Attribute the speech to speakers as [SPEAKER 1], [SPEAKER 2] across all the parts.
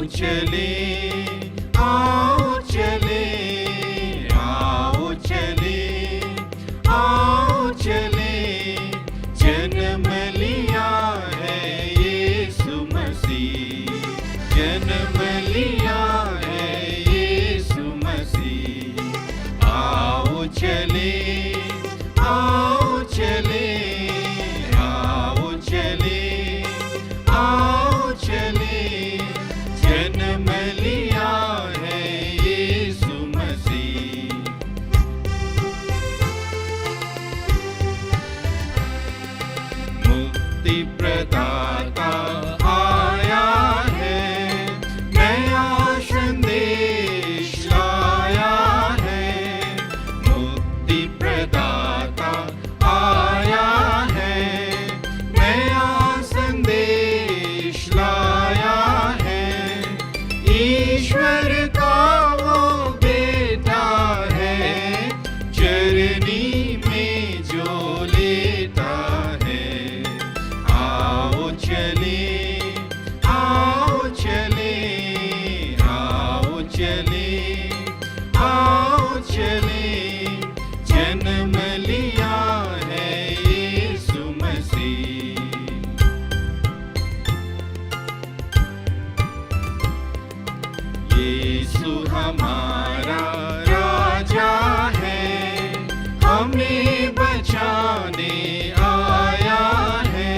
[SPEAKER 1] चले, आओ चले, आओ चले, आओ चले, जन्म लिया है यीशु मसीह, जन्म लिया है यीशु मसीह। आओ चले, आओ चले, आओ चले, आओ चले, जन्म लिया है यीशु मसीह। मुक्ति प्रदाता आया है, नया संदेश लाया है। मुक्ति प्रदाता आया है, नया संदेश लाया है। ईश्वर का वो बेटा है, चरनी में जो लेटा है। आओ चले, आओ चले, आओ चले, आओ चले, जन्म लिया है यीशु मसीह। यीशु हमारा राजा है, हमें बचाने आया है।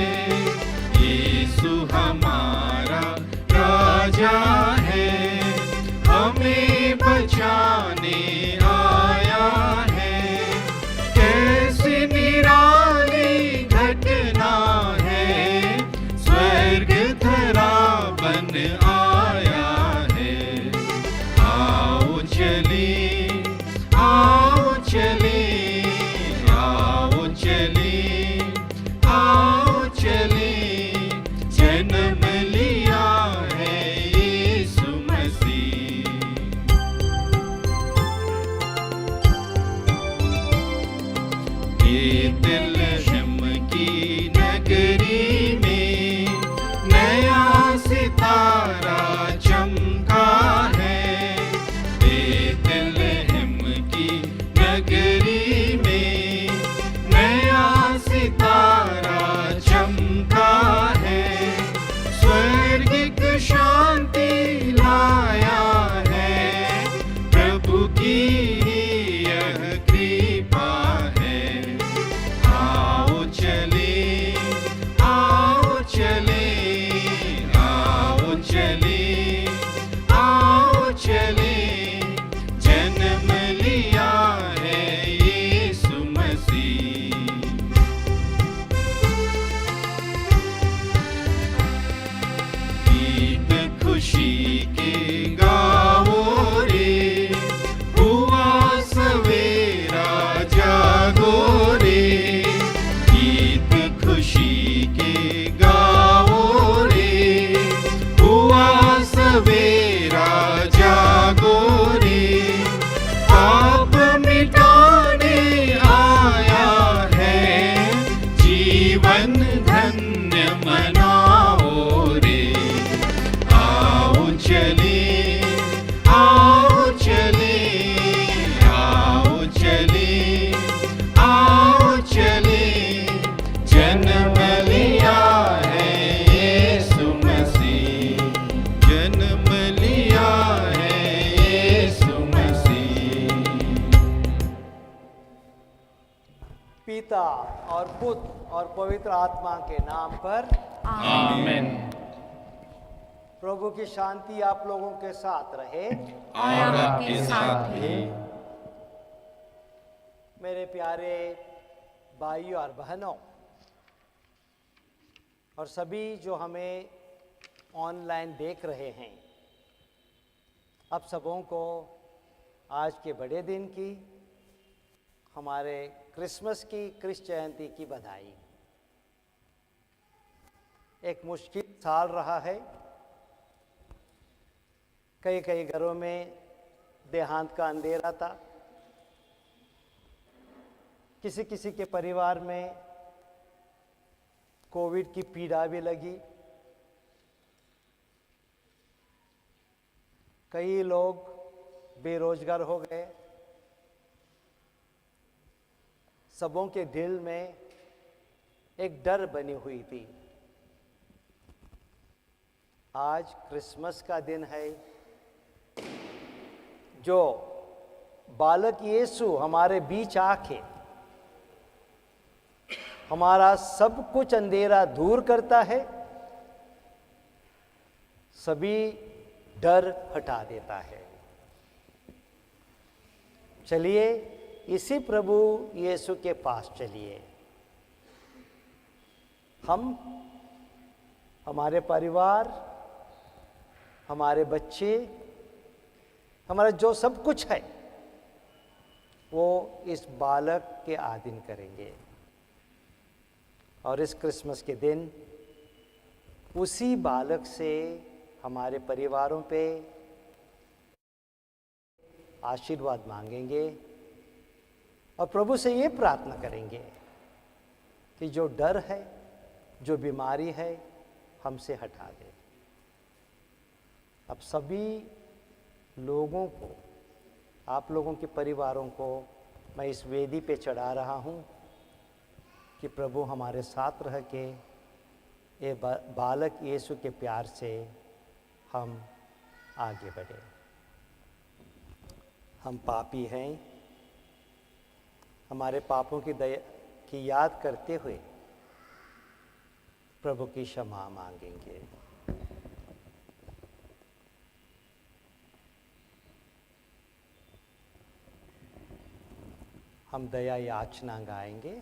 [SPEAKER 1] यीशु हमारा राजा है, हमें बचाने आया है। कैसी निराली घटना है, स्वर्ग धरा बन आया है। आओ चले, आओ चले, आओ चले, आओ चले, जन्म लिया है यीशु मसीह। बेतलहम की नगरी में नया सितारा चमका है। बेतलहम की नगरी में नया सितारा चमका है। स्वर्गिक शांति लाया है, प्रभु की यह कृपा है। आओ चले, आओ चले, आओ चले, आओ चले, जन्म लिया है यीशु मसीह। गीत खुशी के गाओ रे, हुआ सवेरा जागो रे। गीत खुशी के गाओ रे, हुआ सवेरा जागो रे। पाप मिटाने आया है, जीवन धन्य मनाओ रे। आओ चले, आओ चले, आओ चले, आओ चले, जन्म लिया है यीशु मसीह, जन्म लिया है यीशु मसीह।
[SPEAKER 2] पिता और पुत्र और पवित्र आत्मा के नाम पर
[SPEAKER 1] आमीन।
[SPEAKER 2] प्रभु की शांति आप लोगों के साथ रहे
[SPEAKER 1] और आपके साथ भी।
[SPEAKER 2] मेरे प्यारे भाइयों और बहनों, और सभी जो हमें ऑनलाइन देख रहे हैं, आप सबों को आज के बड़े दिन की, हमारे क्रिसमस की, क्रिस जयंती की बधाई। एक मुश्किल साल रहा है। कई कई घरों में देहांत का अंधेरा था। किसी किसी के परिवार में कोविड की पीड़ा भी लगी। कई लोग बेरोजगार हो गए। सबों के दिल में एक डर बनी हुई थी। आज क्रिसमस का दिन है, जो बालक यीशु हमारे बीच आके हमारा सब कुछ अंधेरा दूर करता है, सभी डर हटा देता है। चलिए इसी प्रभु यीशु के पास चलिए। हम, हमारे परिवार, हमारे बच्चे, हमारा जो सब कुछ है, वो इस बालक के आधीन करेंगे। और इस क्रिसमस के दिन उसी बालक से हमारे परिवारों पे आशीर्वाद मांगेंगे और प्रभु से ये प्रार्थना करेंगे कि जो डर है, जो बीमारी है, हमसे हटा दे। अब सभी लोगों को, आप लोगों के परिवारों को मैं इस वेदी पे चढ़ा रहा हूँ कि प्रभु हमारे साथ रह के ये बालक यीशु के प्यार से हम आगे बढ़े। हम पापी हैं, हमारे पापों की दया की याद करते हुए प्रभु की क्षमा मांगेंगे। हम दया याचना गाएंगे।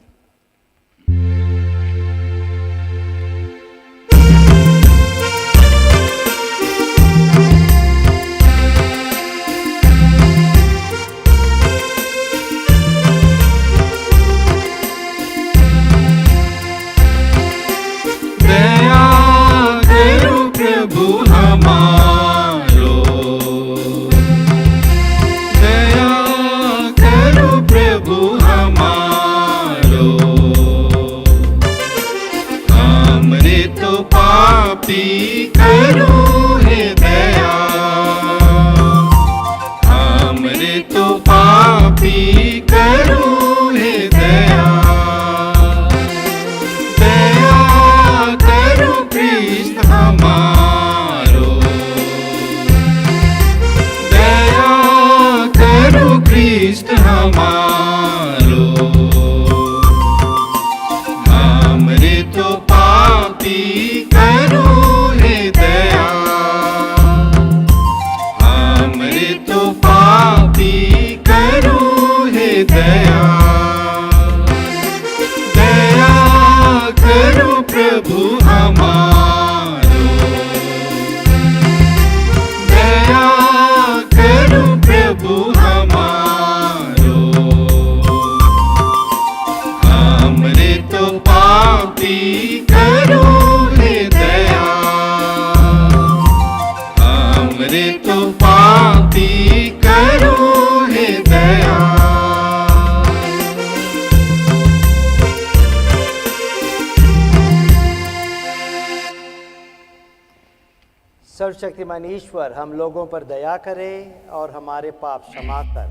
[SPEAKER 2] सर्वशक्तिमान ईश्वर हम लोगों पर दया करे और हमारे पाप क्षमा कर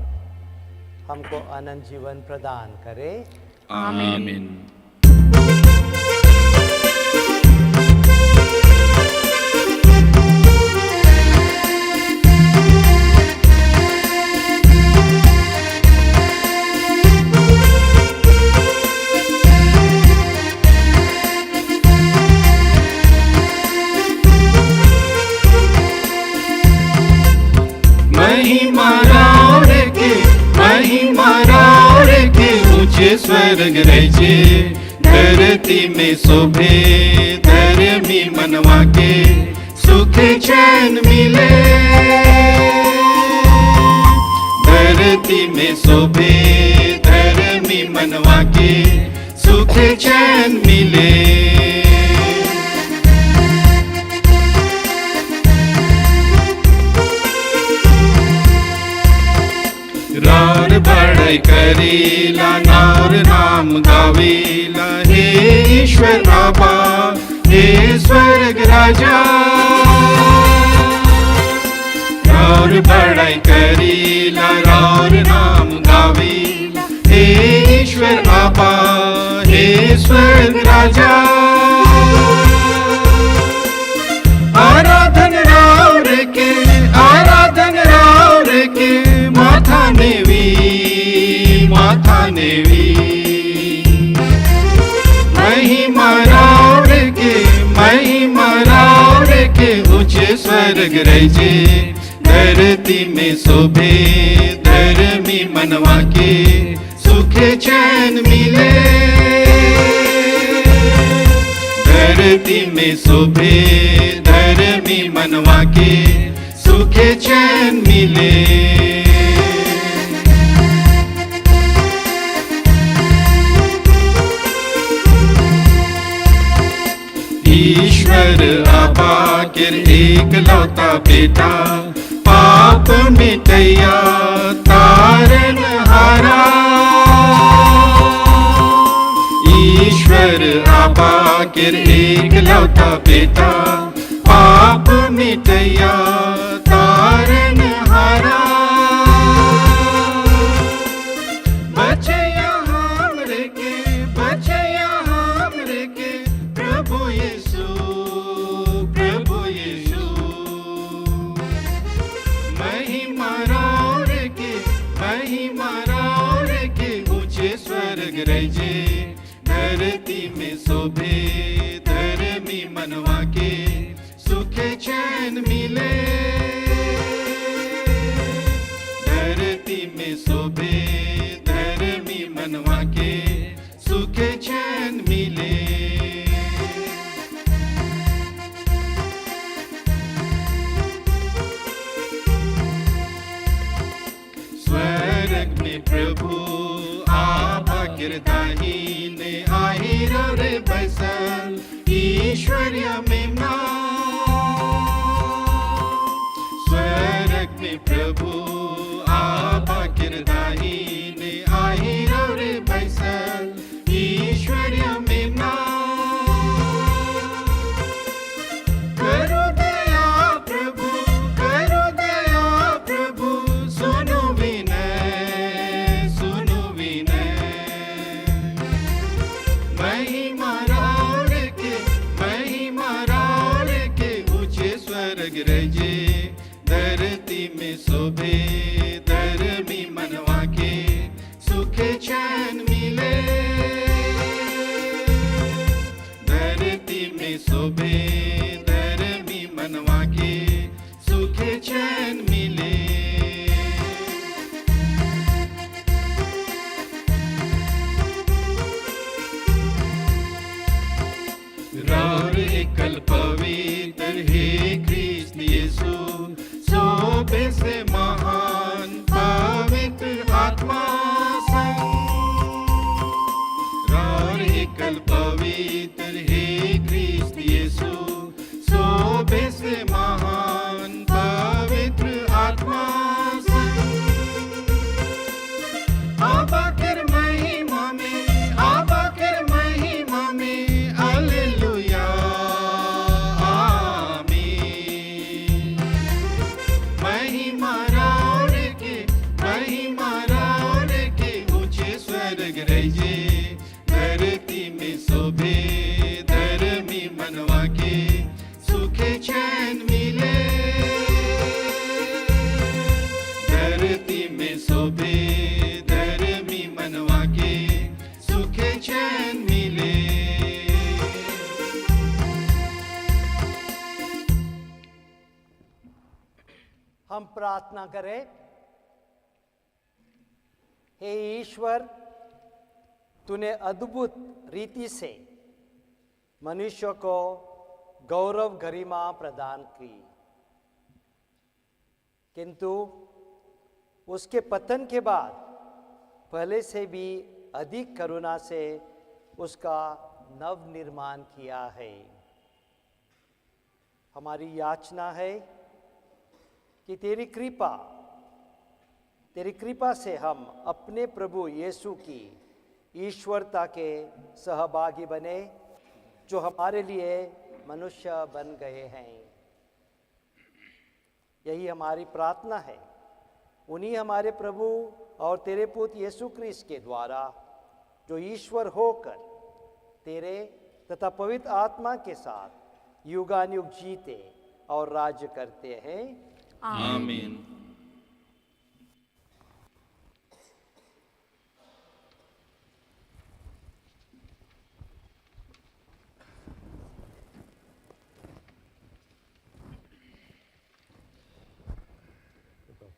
[SPEAKER 2] हमको अनंत जीवन प्रदान करे।
[SPEAKER 1] आमीन। स्वर्ग रचे धरती में शोभे, धर्मी मनवा के सुख चैन मिले। धरती में शोभे, धर्मी मनवा के सुख चैन मिले। रार बड़ाई करेला, नार नाम गावेला, हे ईश्वर बाबा, हे स्वर्ग राजा। राउर बड़ाई करीला राउर नाम गावीला हे ईश्वर आबा हे स्वर्ग राजा आराधन राउर के माथा नेवी महिमा राउर के ऊंचे स्वर्ग रजे धरती में शोभे धर्मी मनवा के सुखे चैन मिले धरती में शोभे धर्मी मनवा के सुखे चैन मिले ईश्वर आबा के एक लौता बेटा पाप मिटैया तारन हारा ईश्वर आबा के एक लौता बेटा पाप मिटैया तारन हारा बचैया हमरे के प्रभु यीशु महिमा राउर के ऊंचे स्वर्ग रजे धरती में शोभे धर्मी मनवा के सुखे चैन मिले धरती में शोभे धर्मी मनवा के सुखे चैन मिले स्वर्ग में प्रभु आभा किरदाहीने आहिरो रे बसल ईश्वर्य में स्वर्ग में प्रभु आभा किरदाहीने आहिरो रे बसल ईश्वर्य में करो दया प्रभु सुनो विनय महिमा राउर के ऊंचे स्वर्ग रजे धरती में शोभे धर्मी मनवा के सुखे चैन मिले धरती में शोभे धर्मी मनवा के सुखे चैन मिले राउर एकल पवित्र हे कृष्ण यीशु शोभे से महान पवित्र आत्मा राउर एकल पवित्र हे कृष्ण यीशु शोभे से महान पवित्र आत्मा आबा कर महिमा में हालेलुया आमीन महिमा राउर के ऊंचे स्वर्ग रजे धरती में शोभे धर्मी मनवा के सुखे चैन मिले धरती में शोभे धर्मी मनवा के सुखे चैन मिले
[SPEAKER 2] हम प्रार्थना करें। हे ईश्वर, तूने अद्भुत रीति से मनुष्य को गौरव गरिमा प्रदान की, किंतु उसके पतन के बाद पहले से भी अधिक करुणा से उसका नव निर्माण किया है। हमारी याचना है कि तेरी कृपा से हम अपने प्रभु यीशु की ईश्वरता के सहभागी बने, जो हमारे लिए मनुष्य बन गए हैं। यही हमारी प्रार्थना है उन्हीं हमारे प्रभु और तेरे पुत्र यीशु क्रिस्त के द्वारा, जो ईश्वर होकर तेरे तथा पवित्र आत्मा के साथ युगानुयुग जीते और राज्य करते हैं।
[SPEAKER 1] आमीन।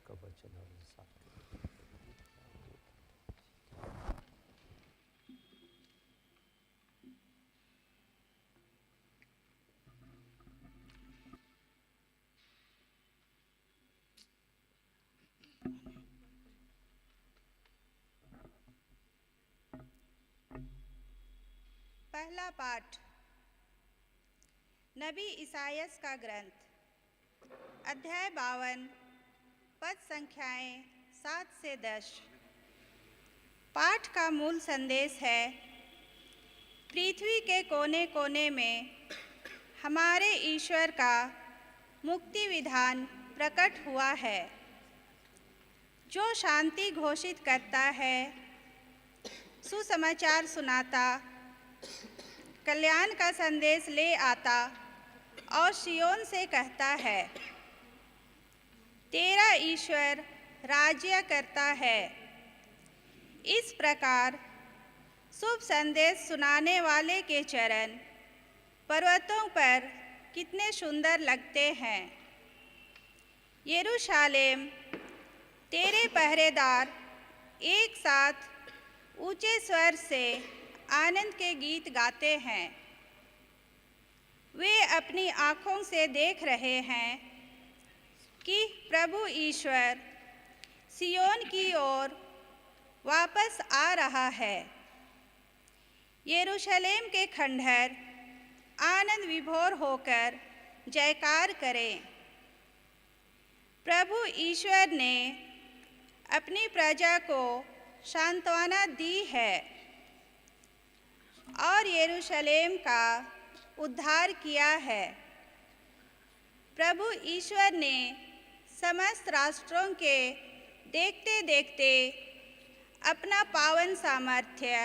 [SPEAKER 2] का वचन और इंसाफ।
[SPEAKER 3] पहला पाठ नबी इसायास का ग्रंथ, अध्याय 52, पद संख्याएं 7 से 10। पाठ का मूल संदेश है, पृथ्वी के कोने कोने में हमारे ईश्वर का मुक्ति विधान प्रकट हुआ है, जो शांति घोषित करता है, सुसमाचार सुनाता, कल्याण का संदेश ले आता और सियोन से कहता है, तेरा ईश्वर राज्य करता है। इस प्रकार शुभ संदेश सुनाने वाले के चरण पर्वतों पर कितने सुंदर लगते हैं। यरूशलेम, तेरे पहरेदार एक साथ ऊंचे स्वर से आनंद के गीत गाते हैं। वे अपनी आँखों से देख रहे हैं कि प्रभु ईश्वर सियोन की ओर वापस आ रहा है। यरूशलेम के खंडहर आनंद विभोर होकर जयकार करें। प्रभु ईश्वर ने अपनी प्रजा को सांत्वना दी है और यरूशलेम का उद्धार किया है। प्रभु ईश्वर ने समस्त राष्ट्रों के देखते देखते अपना पावन सामर्थ्य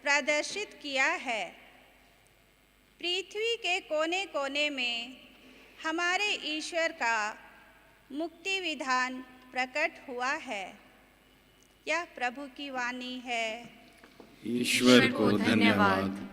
[SPEAKER 3] प्रदर्शित किया है। पृथ्वी के कोने कोने में हमारे ईश्वर का मुक्ति विधान प्रकट हुआ है। यह प्रभु की वाणी है।
[SPEAKER 1] ईश्वर को धन्यवाद।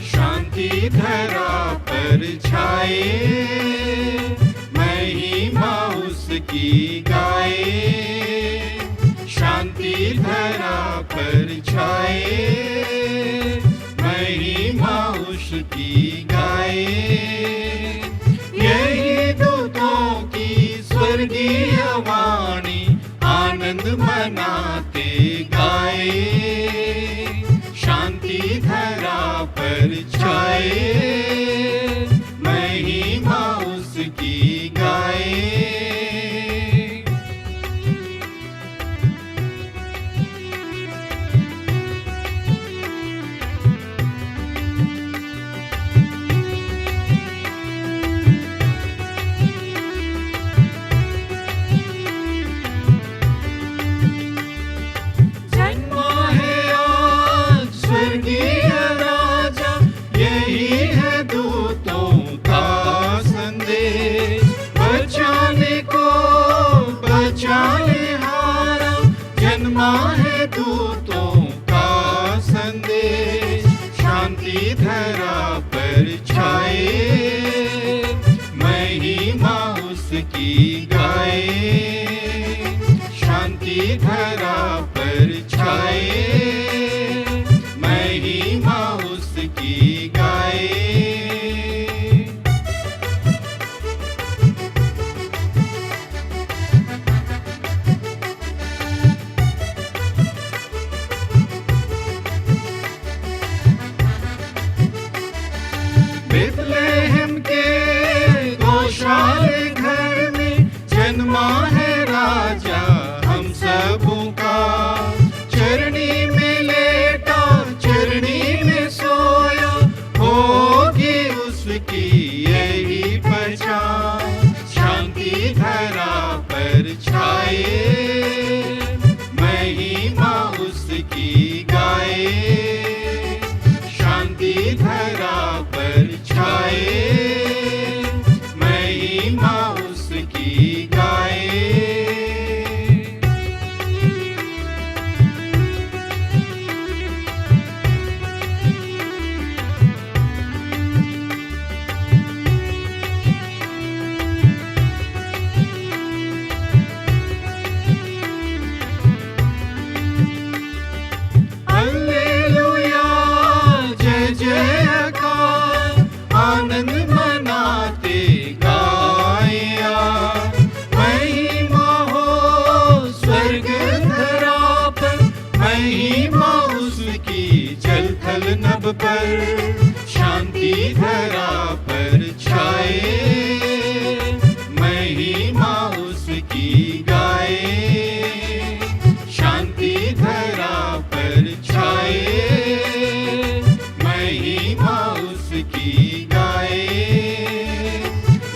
[SPEAKER 1] शांति धरा पर छाए, महिमा उसकी गाए। शांति धरा पर छाए, महिमा उसकी गाए। यही दूतों की स्वर्गीय वाणी आनंद मनाते गाए। शांति धरा पर छाए, महिमा उसकी गाए। जन्मा है आज स्वर्गीय राजा, यही है दूतों का संदेश। बचाने को बचाने हारा, जन्मा है दूतों का संदेश। शांति धरा पर छाए, महिमा उसकी गाए। शांति धरा पर छाए, महिमा उसकी गाए। प्रभु का, चरणी में लेटा चरणी में सोया, होगी उसकी यही पहचान। शांति धरा पर छाए, महिमा उसकी गाए। शांति धरा पर छाए, महिमा उसकी गाए। हालेलुया, जय जयकार, आनंद मनाते गाया। महिमा हो स्वर्ग धरा पर, महिमा उसकी जल थल नभ पर। शांति धरा पर छाए, महिमा उसकी गाए। शांति धरा पर छाए, महिमा उसकी गाए।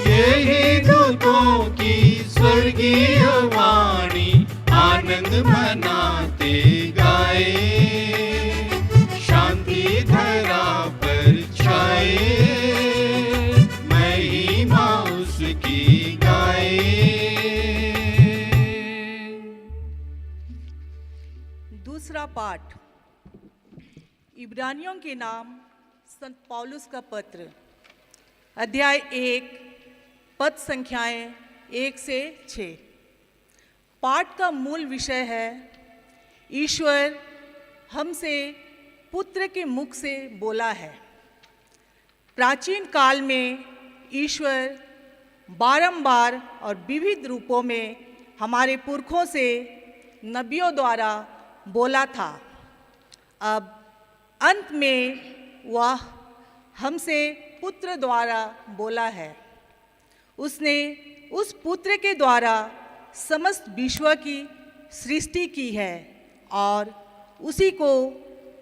[SPEAKER 1] यही दूतों की स्वर्गीय वाणी, आनंद मनाते गाए। शांति धरा पर छाए, महिमा उसकी गाए।
[SPEAKER 4] दूसरा पाठ इब्रानियों के नाम संत पौलुस का पत्र, अध्याय 1, पद संख्याएं 1 से 6। पाठ का मूल विषय है ईश्वर हमसे पुत्र के मुख से बोला है। प्राचीन काल में ईश्वर बारंबार और विविध रूपों में हमारे पुरखों से नबियों द्वारा बोला था। अब अंत में वह हमसे पुत्र द्वारा बोला है। उसने उस पुत्र के द्वारा समस्त विश्व की सृष्टि की है और उसी को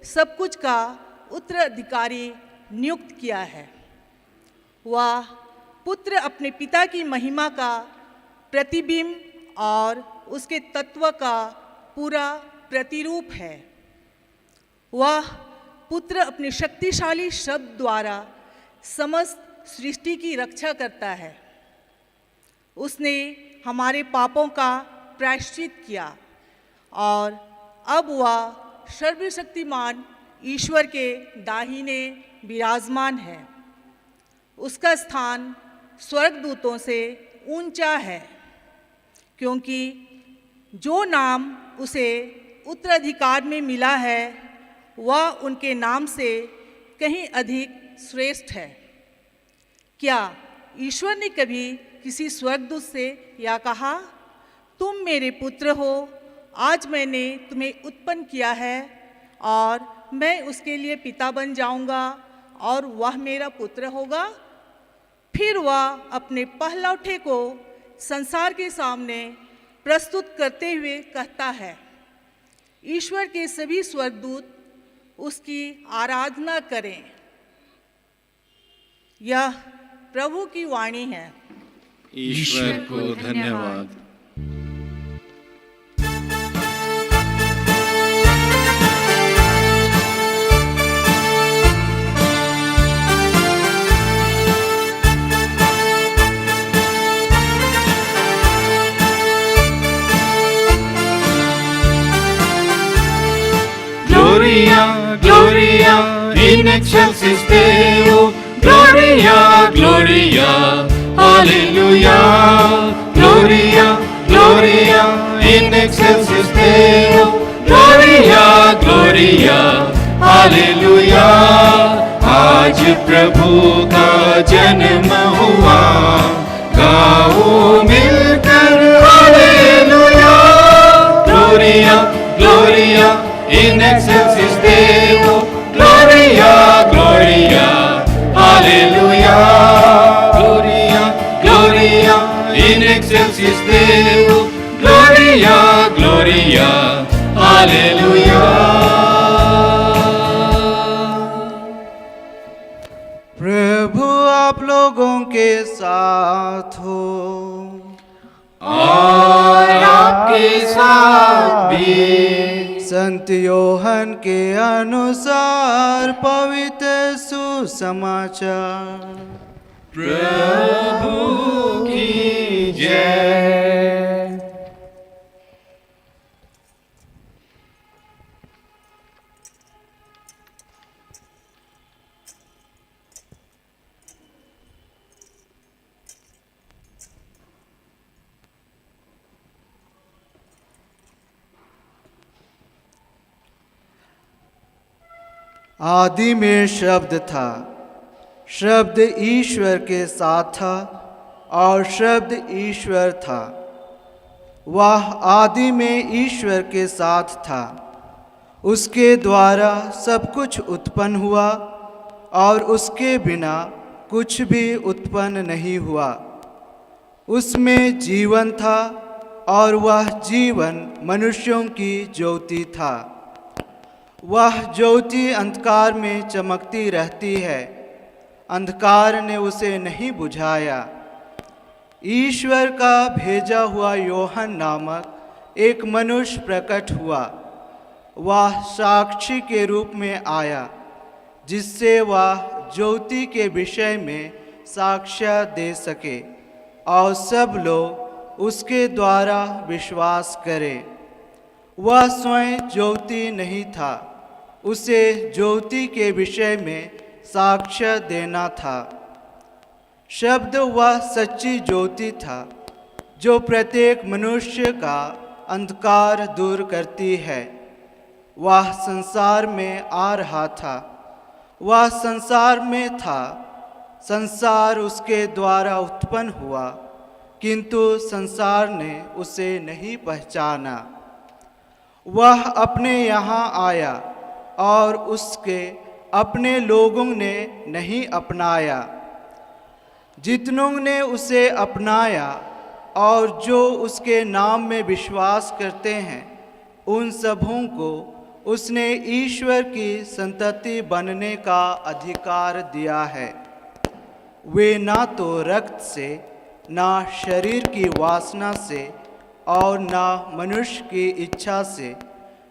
[SPEAKER 4] सब कुछ का उत्तराधिकारी नियुक्त किया है। वह पुत्र अपने पिता की महिमा का प्रतिबिंब और उसके तत्व का पूरा प्रतिरूप है। वह पुत्र अपने शक्तिशाली शब्द द्वारा समस्त सृष्टि की रक्षा करता है। उसने हमारे पापों का प्रायश्चित किया और अब वह सर्वशक्तिमान ईश्वर के दाहिने विराजमान है। उसका स्थान स्वर्गदूतों से ऊंचा है, क्योंकि जो नाम उसे उत्तराधिकार में मिला है वह उनके नाम से कहीं अधिक श्रेष्ठ है। क्या ईश्वर ने कभी किसी स्वर्गदूत से यह कहा, तुम मेरे पुत्र हो, आज मैंने तुम्हें उत्पन्न किया है और मैं उसके लिए पिता बन जाऊंगा और वह मेरा पुत्र होगा? फिर वह अपने पहलौठे को संसार के सामने प्रस्तुत करते हुए कहता है, ईश्वर के सभी स्वर्गदूत उसकी आराधना करें। यह प्रभु की वाणी है।
[SPEAKER 1] ईश्वर को धन्यवाद। Gloria, Gloria, in excelsis Deo, Gloria, Gloria, Alleluia. Gloria, Gloria, in excelsis Deo, Gloria, Gloria, Alleluia. आज प्रभु का जन्म हुआ, गाओ मिलकर Alleluia. Gloria, Gloria, in excelsis Deo, Gloria, Gloria, Alleluia. Gloria, Gloria, in excelsis Deo, Gloria, Gloria, hallelujah.
[SPEAKER 5] प्रभु आप लोगों के साथ हो
[SPEAKER 1] और आपके साथ भी।
[SPEAKER 5] संत योहन के अनुसार पवित्र सुसमाचार।
[SPEAKER 1] प्रभु की जय।
[SPEAKER 5] आदि में शब्द था, शब्द ईश्वर के साथ था और शब्द ईश्वर था। वह आदि में ईश्वर के साथ था। उसके द्वारा सब कुछ उत्पन्न हुआ और उसके बिना कुछ भी उत्पन्न नहीं हुआ। उसमें जीवन था और वह जीवन मनुष्यों की ज्योति था। वह ज्योति अंधकार में चमकती रहती है, अंधकार ने उसे नहीं बुझाया। ईश्वर का भेजा हुआ योहन नामक एक मनुष्य प्रकट हुआ। वह साक्षी के रूप में आया, जिससे वह ज्योति के विषय में साक्ष्य दे सके और सब लोग उसके द्वारा विश्वास करें। वह स्वयं ज्योति नहीं था, उसे ज्योति के विषय में साक्ष्य देना था। शब्द वह सच्ची ज्योति था, जो प्रत्येक मनुष्य का अंधकार दूर करती है। वह संसार में आ रहा था, वह संसार में था, संसार उसके द्वारा उत्पन्न हुआ, किंतु संसार ने उसे नहीं पहचाना। वह अपने यहाँ आया और उसके अपने लोगों ने नहीं अपनाया। जितनों ने उसे अपनाया और जो उसके नाम में विश्वास करते हैं, उन सबों को उसने ईश्वर की संतति बनने का अधिकार दिया है। वे ना तो रक्त से, ना शरीर की वासना से और ना मनुष्य की इच्छा से,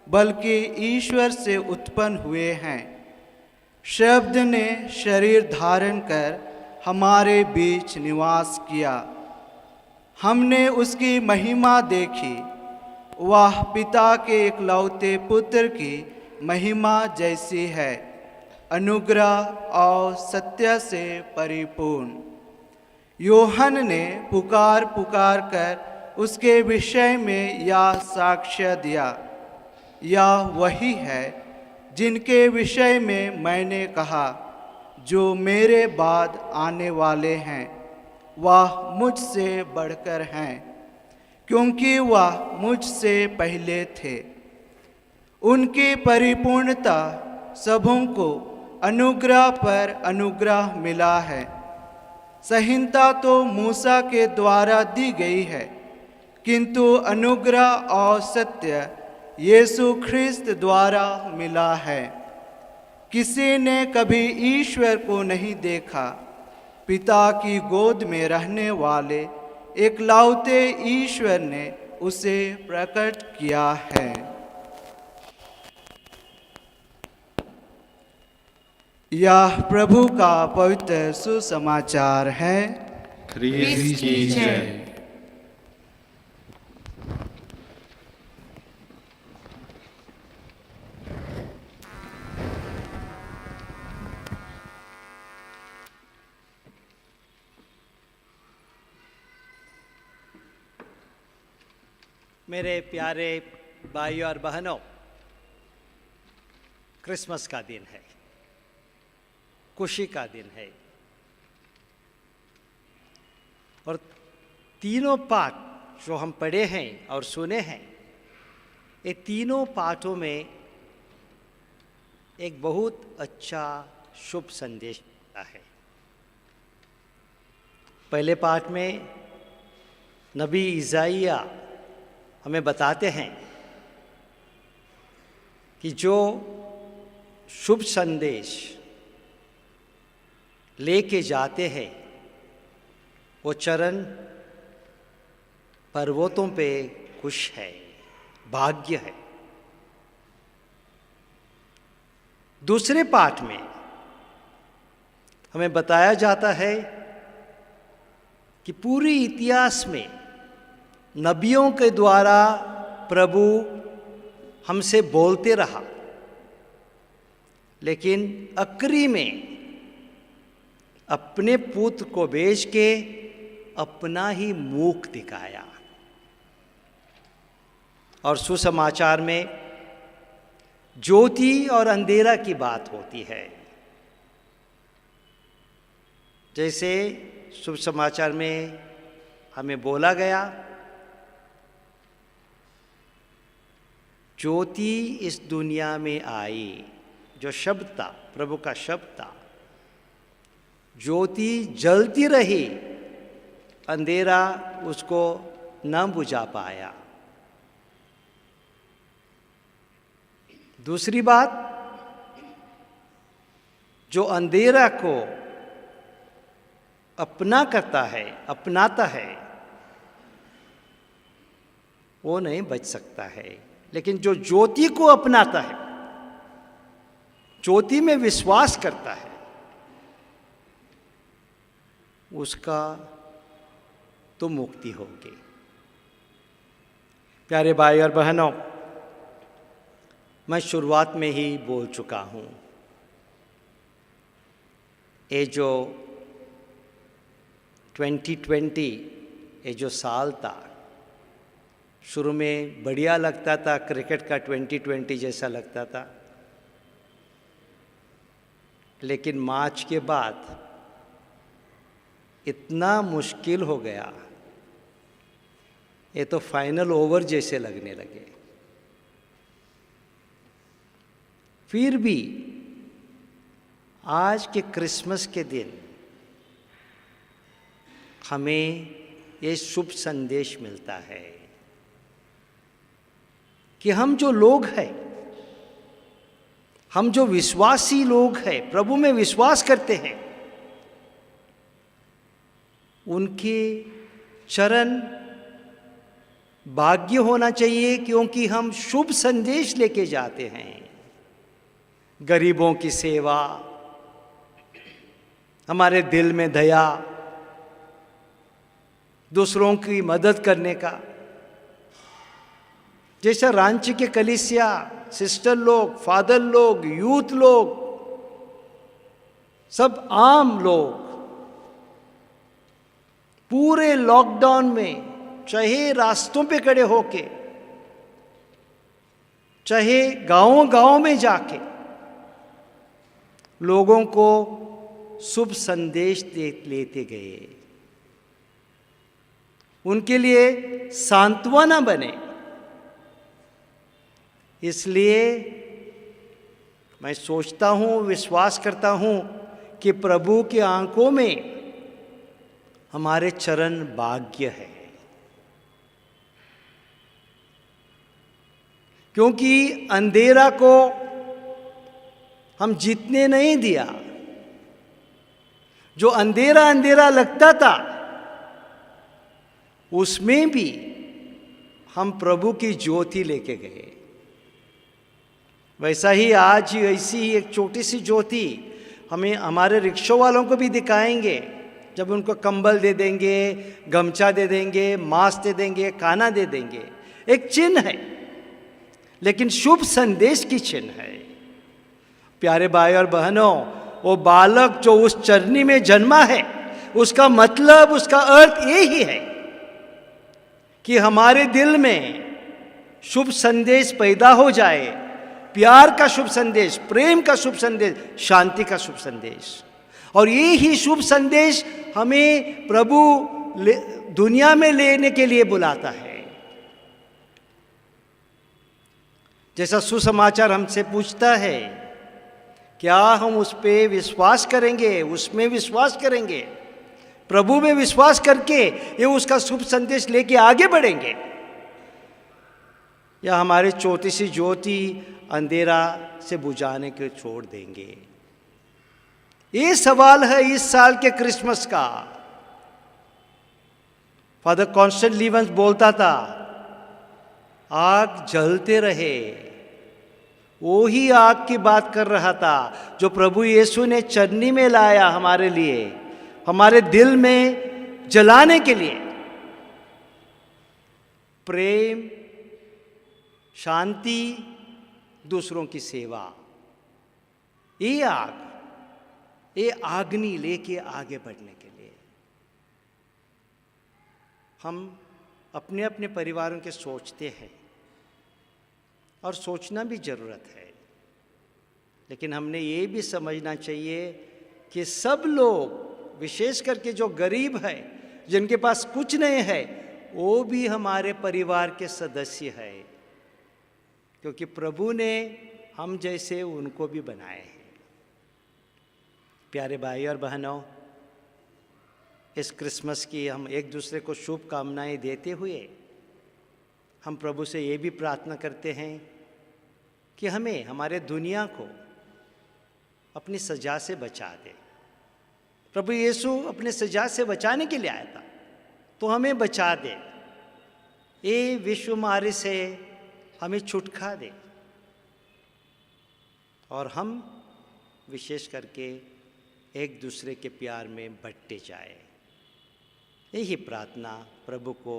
[SPEAKER 5] बल्कि ईश्वर से उत्पन्न हुए हैं। शब्द ने शरीर धारण कर हमारे बीच निवास किया। हमने उसकी महिमा देखी, वह पिता के इकलौते पुत्र की महिमा जैसी है, अनुग्रह और सत्य से परिपूर्ण। योहन ने पुकार पुकार कर उसके विषय में यह साक्ष्य दिया, यह वही है जिनके विषय में मैंने कहा, जो मेरे बाद आने वाले हैं, वह मुझसे बढ़कर हैं, क्योंकि वह मुझसे पहले थे। उनकी परिपूर्णता सबों को अनुग्रह पर अनुग्रह मिला है। संहिता तो मूसा के द्वारा दी गई है, किंतु अनुग्रह और सत्य यीशु ख्रिस्त द्वारा मिला है। किसी ने कभी ईश्वर को नहीं देखा। पिता की गोद में रहने वाले इकलौते ईश्वर ने उसे प्रकट किया है। यह प्रभु का पवित्र सुसमाचार है।
[SPEAKER 1] ख्रीस्त की जय।
[SPEAKER 2] मेरे प्यारे भाइयों और बहनों, क्रिसमस का दिन है, खुशी का दिन है। और तीनों पाठ जो हम पढ़े हैं और सुने हैं, ये तीनों पाठों में एक बहुत अच्छा शुभ संदेश है। पहले पाठ में नबी इसाइया हमें बताते हैं कि जो शुभ संदेश लेके जाते हैं वो चरण पर्वतों पे खुश है, भाग्य है। दूसरे पाठ में हमें बताया जाता है कि पूरी इतिहास में नबियों के द्वारा प्रभु हमसे बोलते रहा, लेकिन आखिरी में अपने पुत्र को भेज के अपना ही मुख दिखाया। और सुसमाचार में ज्योति और अंधेरा की बात होती है। जैसे शुभ समाचार में हमें बोला गया, ज्योति इस दुनिया में आई, जो शब्द था, प्रभु का शब्द था, ज्योति जलती रही, अंधेरा उसको न बुझा पाया। दूसरी बात, जो अंधेरा को अपनाता है वो नहीं बच सकता है, लेकिन जो ज्योति को अपनाता है, ज्योति में विश्वास करता है, उसका तो मुक्ति होगी। प्यारे भाई और बहनों, मैं शुरुआत में ही बोल चुका हूँ, ये जो 2020 ये जो साल था, शुरू में बढ़िया लगता था, क्रिकेट का 2020 जैसा लगता था, लेकिन मार्च के बाद इतना मुश्किल हो गया, ये तो फाइनल ओवर जैसे लगने लगे। फिर भी आज के क्रिसमस के दिन हमें ये शुभ संदेश मिलता है कि हम जो लोग हैं, हम जो विश्वासी लोग हैं, प्रभु में विश्वास करते हैं, उनके चरण भाग्य होना चाहिए, क्योंकि हम शुभ संदेश लेके जाते हैं। गरीबों की सेवा, हमारे दिल में दया, दूसरों की मदद करने का। जैसा रांची के कलीसिया, सिस्टर लोग, फादर लोग, यूथ लोग, सब आम लोग पूरे लॉकडाउन में, चाहे रास्तों पे खड़े होके, चाहे गांव-गांव में जाके लोगों को शुभ संदेश लेते गए, उनके लिए सांत्वना बने। इसलिए मैं सोचता हूँ, विश्वास करता हूँ कि प्रभु की आंखों में हमारे चरण भाग्य है, क्योंकि अंधेरा को हम जीतने नहीं दिया। जो अंधेरा अंधेरा लगता था, उसमें भी हम प्रभु की ज्योति लेके गए। वैसा ही आज ऐसी ही एक छोटी सी ज्योति हमें हमारे रिक्शा वालों को भी दिखाएंगे, जब उनको कंबल दे देंगे, गमछा दे देंगे, मास्क दे देंगे, खाना दे देंगे। एक चिन्ह है, लेकिन शुभ संदेश की चिन्ह है। प्यारे भाई और बहनों, वो बालक जो उस चरनी में जन्मा है, उसका मतलब, उसका अर्थ यही है कि हमारे दिल में शुभ संदेश पैदा हो जाए, प्यार का शुभ संदेश, प्रेम का शुभ संदेश, शांति का शुभ संदेश। और ये ही शुभ संदेश हमें प्रभु दुनिया में लेने के लिए बुलाता है। जैसा सुसमाचार हमसे पूछता है, क्या हम उस पे विश्वास करेंगे, उसमें विश्वास करेंगे, प्रभु में विश्वास करके ये उसका शुभ संदेश लेके आगे बढ़ेंगे, या हमारे छोटी सी ज्योति अंधेरा से बुझाने को छोड़ देंगे? ये सवाल है इस साल के क्रिसमस का। फादर कॉन्स्टेंट लीवंस बोलता था, आग जलते रहे। वो ही आग की बात कर रहा था जो प्रभु यीशु ने चरनी में लाया हमारे लिए, हमारे दिल में जलाने के लिए। प्रेम, शांति, दूसरों की सेवा, ये आग, ये आग्नि लेके आगे बढ़ने के लिए हम अपने अपने परिवारों के सोचते हैं, और सोचना भी ज़रूरत है। लेकिन हमने ये भी समझना चाहिए कि सब लोग, विशेष करके जो गरीब है, जिनके पास कुछ नहीं है, वो भी हमारे परिवार के सदस्य है, क्योंकि प्रभु ने हम जैसे उनको भी बनाए हैं। प्यारे भाई और बहनों, इस क्रिसमस की हम एक दूसरे को शुभकामनाएं देते हुए हम प्रभु से ये भी प्रार्थना करते हैं कि हमें, हमारे दुनिया को अपनी सजा से बचा दे। प्रभु यीशु अपने सजा से बचाने के लिए आया था, तो हमें बचा दे। ये विश्वमारी से हमें छुटका दे, और हम विशेष करके एक दूसरे के प्यार में बढ़ते जाए। यही प्रार्थना प्रभु को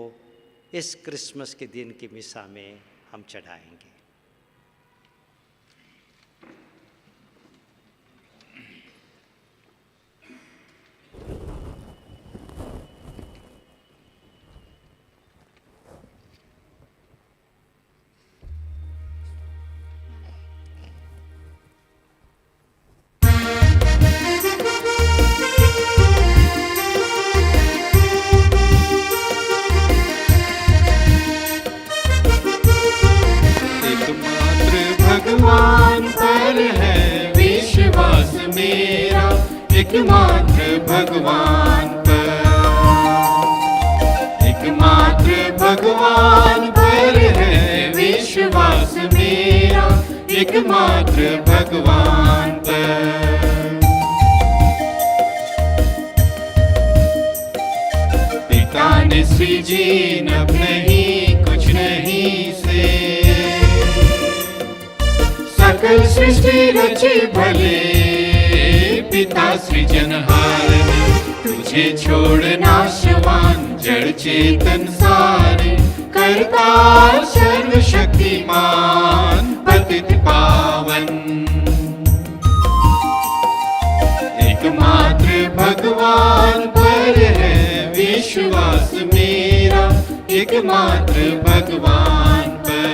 [SPEAKER 2] इस क्रिसमस के दिन की मिसा में हम चढ़ाएंगे।
[SPEAKER 1] भगवान पर है विश्वास मेरा, एकमात्र भगवान पर, एकमात्र भगवान पर है विश्वास मेरा, एकमात्र भगवान पर। पिता ने सृजी नभ नहीं कुछ नहीं से, सकल सृष्टि रची भले, पिता सृजनहार ने तुझे छोड़ नाशवान जड़ चेतन सारे, करता सर्वशक्तिमान पतित पावन। एकमात्र भगवान पर है विश्वास मेरा, एकमात्र भगवान पर।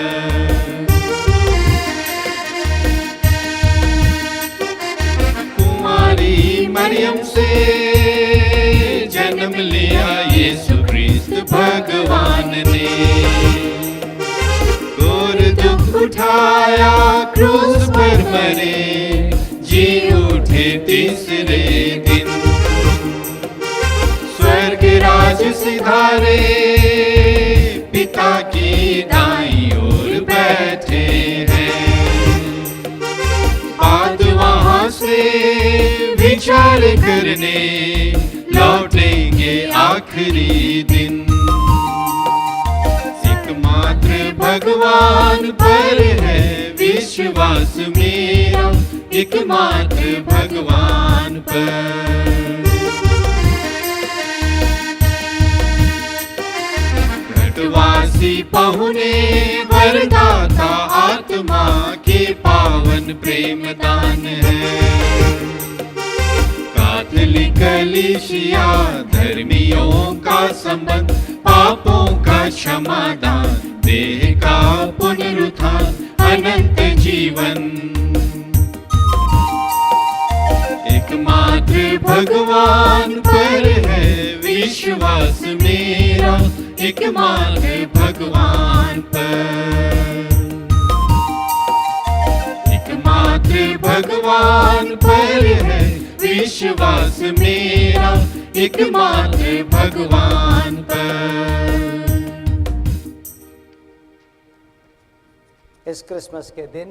[SPEAKER 1] मरियम से जन्म लिया यीशु ख्रिस्त भगवान ने, घोर दुख उठाया क्रूस पर मरे, जी उठे तीसरे दिन, स्वर्ग राज सिधारे, पिता की दाईं ओर बैठे हैं। बात वहां से विचार करने लौटेंगे आखिरी दिन। एकमात्र भगवान पर है विश्वास मेरा, एकमात्र भगवान पर। घटवासी पहुने वरदाता आत्मा के पावन प्रेम दान है। कैथोलिक कलीसिया धर्मियों का संबंध, पापों का क्षमादान, देह का पुनरुत्थान, अनंत जीवन। एकमात्र भगवान पर है विश्वास मेरा, एकमात्र भगवान पर। एकमात्र भगवान पर है विश्वास मेरा, एकमात्र भगवान पर।
[SPEAKER 2] इस क्रिसमस के दिन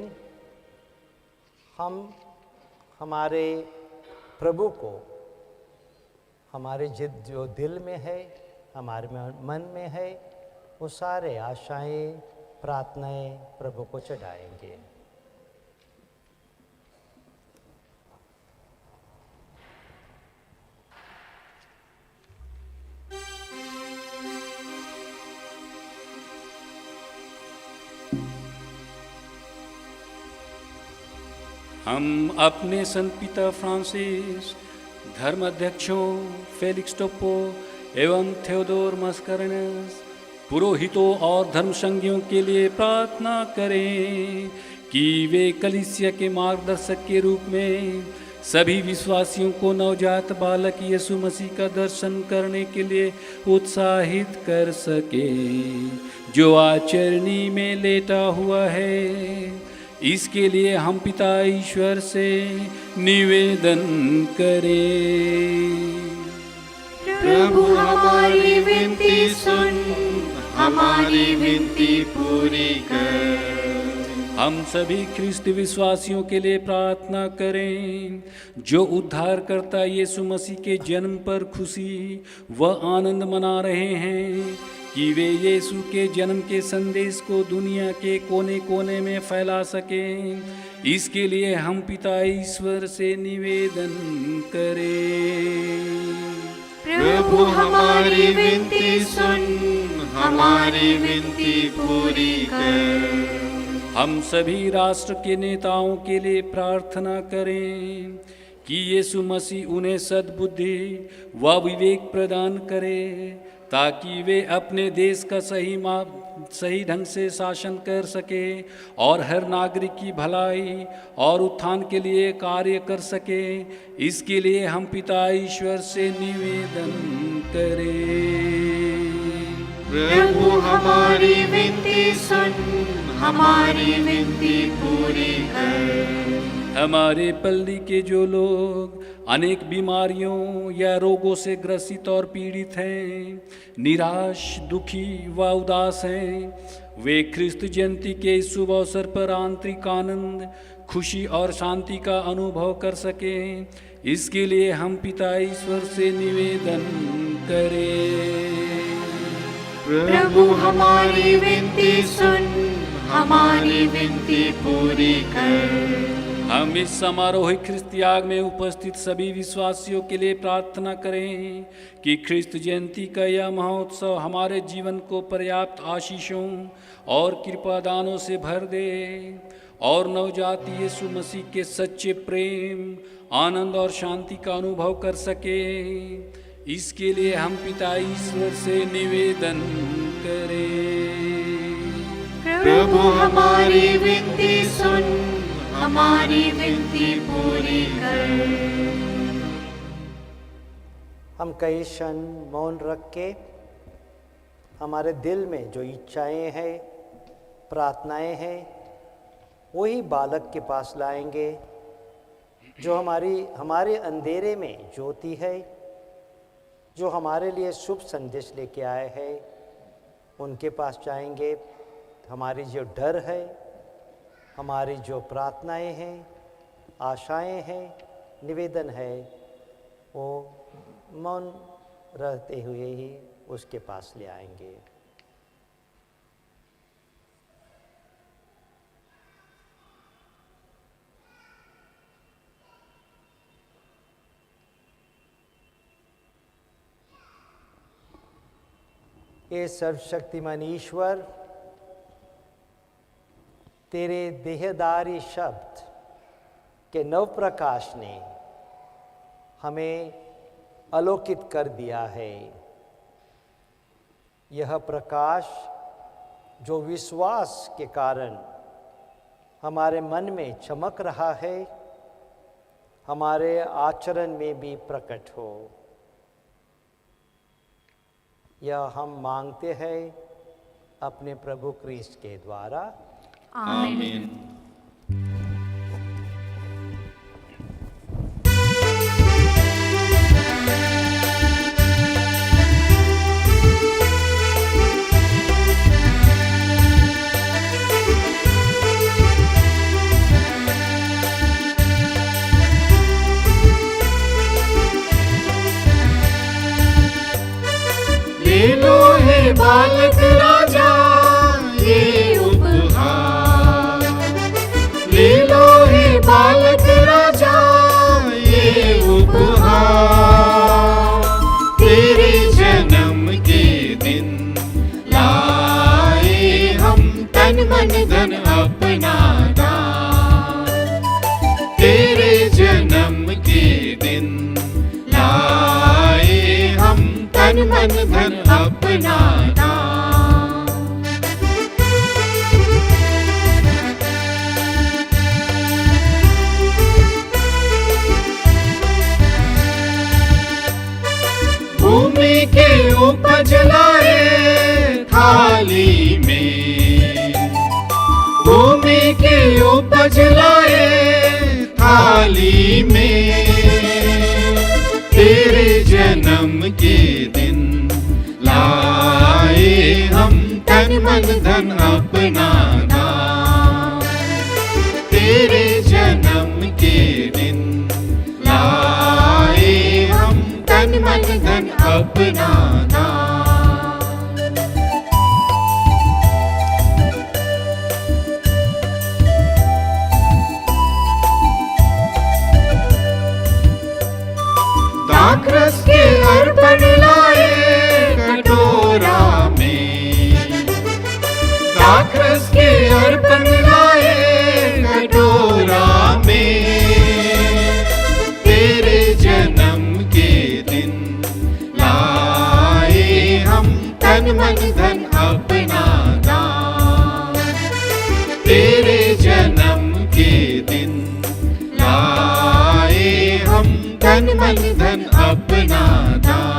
[SPEAKER 2] हम हमारे प्रभु को हमारे जो दिल में है, हमारे मन में है, वो सारे आशाएं, प्रार्थनाएं प्रभु को चढ़ाएंगे।
[SPEAKER 6] हम अपने संत पिता फ्रांसिस, धर्म अध्यक्षों फेलिक्स टोप्पो एवं थियोडोर मस्करनस, पुरोहितों और धर्मसंघियों के लिए प्रार्थना करें कि वे कलीसिया के मार्गदर्शक के रूप में सभी विश्वासियों को नवजात बालक यीशु मसीह का दर्शन करने के लिए उत्साहित कर सके, जो आचरणी में लेटा हुआ है। इसके लिए हम पिता ईश्वर से निवेदन करें।
[SPEAKER 1] प्रभु हमारी विनती सुन, हमारी विनती पूरी कर।
[SPEAKER 6] हम सभी ख्रिस्त विश्वासियों के लिए प्रार्थना करें, जो उद्धारकर्ता यीशु मसीह के जन्म पर खुशी व आनंद मना रहे हैं, कि वे यीशु के जन्म के संदेश को दुनिया के कोने कोने में फैला सकें। इसके लिए हम पिता ईश्वर से निवेदन करें।
[SPEAKER 1] प्रभु हमारी विनती सुन, हमारी विनती पूरी कर।
[SPEAKER 6] हम सभी राष्ट्र के नेताओं के लिए प्रार्थना करें कि यीशु मसीह उन्हें सद्बुद्धि व विवेक प्रदान करे, ताकि वे अपने देश का सही ढंग से शासन कर सके और हर नागरिक की भलाई और उत्थान के लिए कार्य कर सके। इसके लिए हम पिता ईश्वर से निवेदन करें।
[SPEAKER 1] प्रभु हमारी विनती सुन, हमारी विनती पूरी कर।
[SPEAKER 6] हमारे पल्ली के जो लोग अनेक बीमारियों या रोगों से ग्रसित और पीड़ित हैं, निराश, दुखी व उदास हैं, वे ख्रिस्त जयंती के इस शुभ अवसर पर आंतरिक आनंद, खुशी और शांति का अनुभव कर सकें। इसके लिए हम पिता ईश्वर से निवेदन करें।
[SPEAKER 1] प्रभु हमारी विनती सुन, हमारी विनती पूरी कर।
[SPEAKER 6] हम इस समारोहिक ख्रिस्त याग में उपस्थित सभी विश्वासियों के लिए प्रार्थना करें कि ख्रिस्त जयंती का यह महोत्सव हमारे जीवन को पर्याप्त आशीषों और कृपादानों से भर दे और नवजात यीशु मसीह के सच्चे प्रेम, आनंद और शांति का अनुभव कर सके। इसके लिए हम पिता ईश्वर से निवेदन करें।
[SPEAKER 1] प्रभु हमारी विनती सुन, हमारी विनती पूरी कर।
[SPEAKER 2] हम कई क्षण मौन रख के हमारे दिल में जो इच्छाएं हैं, प्रार्थनाएं हैं, वही बालक के पास लाएंगे, जो हमारे अंधेरे में ज्योति है, जो हमारे लिए शुभ संदेश लेके आए हैं। उनके पास जाएंगे। हमारी जो डर है, हमारी जो प्रार्थनाएं हैं, आशाएं हैं, निवेदन है, वो मौन रहते हुए ही उसके पास ले आएंगे। ये सर्वशक्तिमान ईश्वर, तेरे देहधारी शब्द के नव प्रकाश ने हमें आलोकित कर दिया है। यह प्रकाश जो विश्वास के कारण हमारे मन में चमक रहा है, हमारे आचरण में भी प्रकट हो। यह हम मांगते हैं अपने प्रभु क्रिस्ट के द्वारा।
[SPEAKER 1] आमीन। बालक राजा ये उपहार, ले लो हे बालक राजा ये उपहार। तेरे जन्म के दिन लाए हम तन मन धन अपना दान। तेरे जन्म के दिन लाए हम तन मन धन अपना दान। भूमि के उपज लाए थाली में, भूमि के उपज लाए थाली में। तेरे जन्म के दिन लाए हम तन मन धन अपना दान। तेरे जन्म के दिन लाए हम तन मन धन अपना दान। दाखरस के अर्पण लाए कटोरा में, दाखरस के अर्पण लाए कटोरा में। तेरे जन्म के दिन लाए हम तन मन धन अपना दान। तेरे जन्म के दिन लाए हम तन मन धन अपना दान।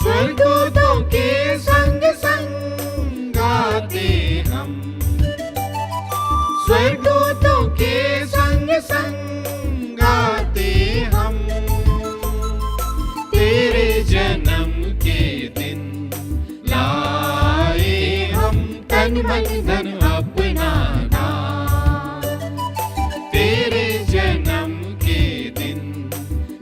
[SPEAKER 1] स्वर्गदूतों के संग संग गाते हम, स्वर्गदूतों के संग संग गाते हम। तेरे जन्म के दिन लाए हम तन मन धन अपना दान। तेरे जन्म के दिन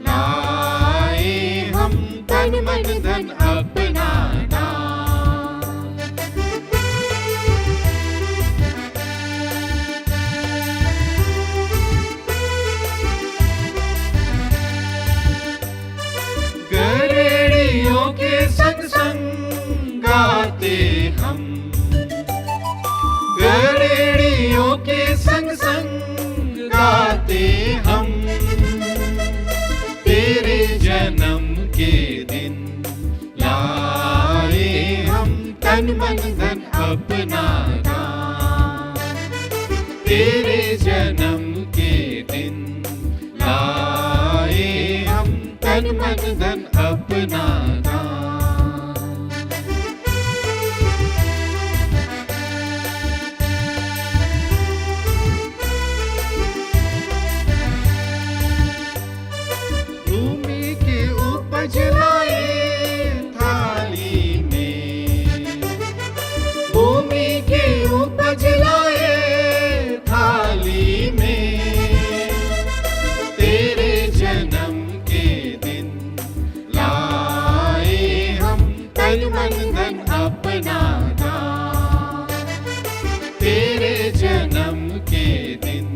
[SPEAKER 1] लाए हम तन मन धन अपना दान। गरेड़ियों के संग संग गाते हम, गरेड़ियों के संग संग गाते हम। तेरे जन्म के दिन लाए हम तन मन धन अपना दान। तेरे जन्म के दिन लाए हम तन मन धन अपना दान। भूमि के उपज लाए थाली में, भूमि के उपज लाए थाली में। तेरे जन्म के दिन लाए हम तन मन धन अपना दान। तेरे जन्म के दिन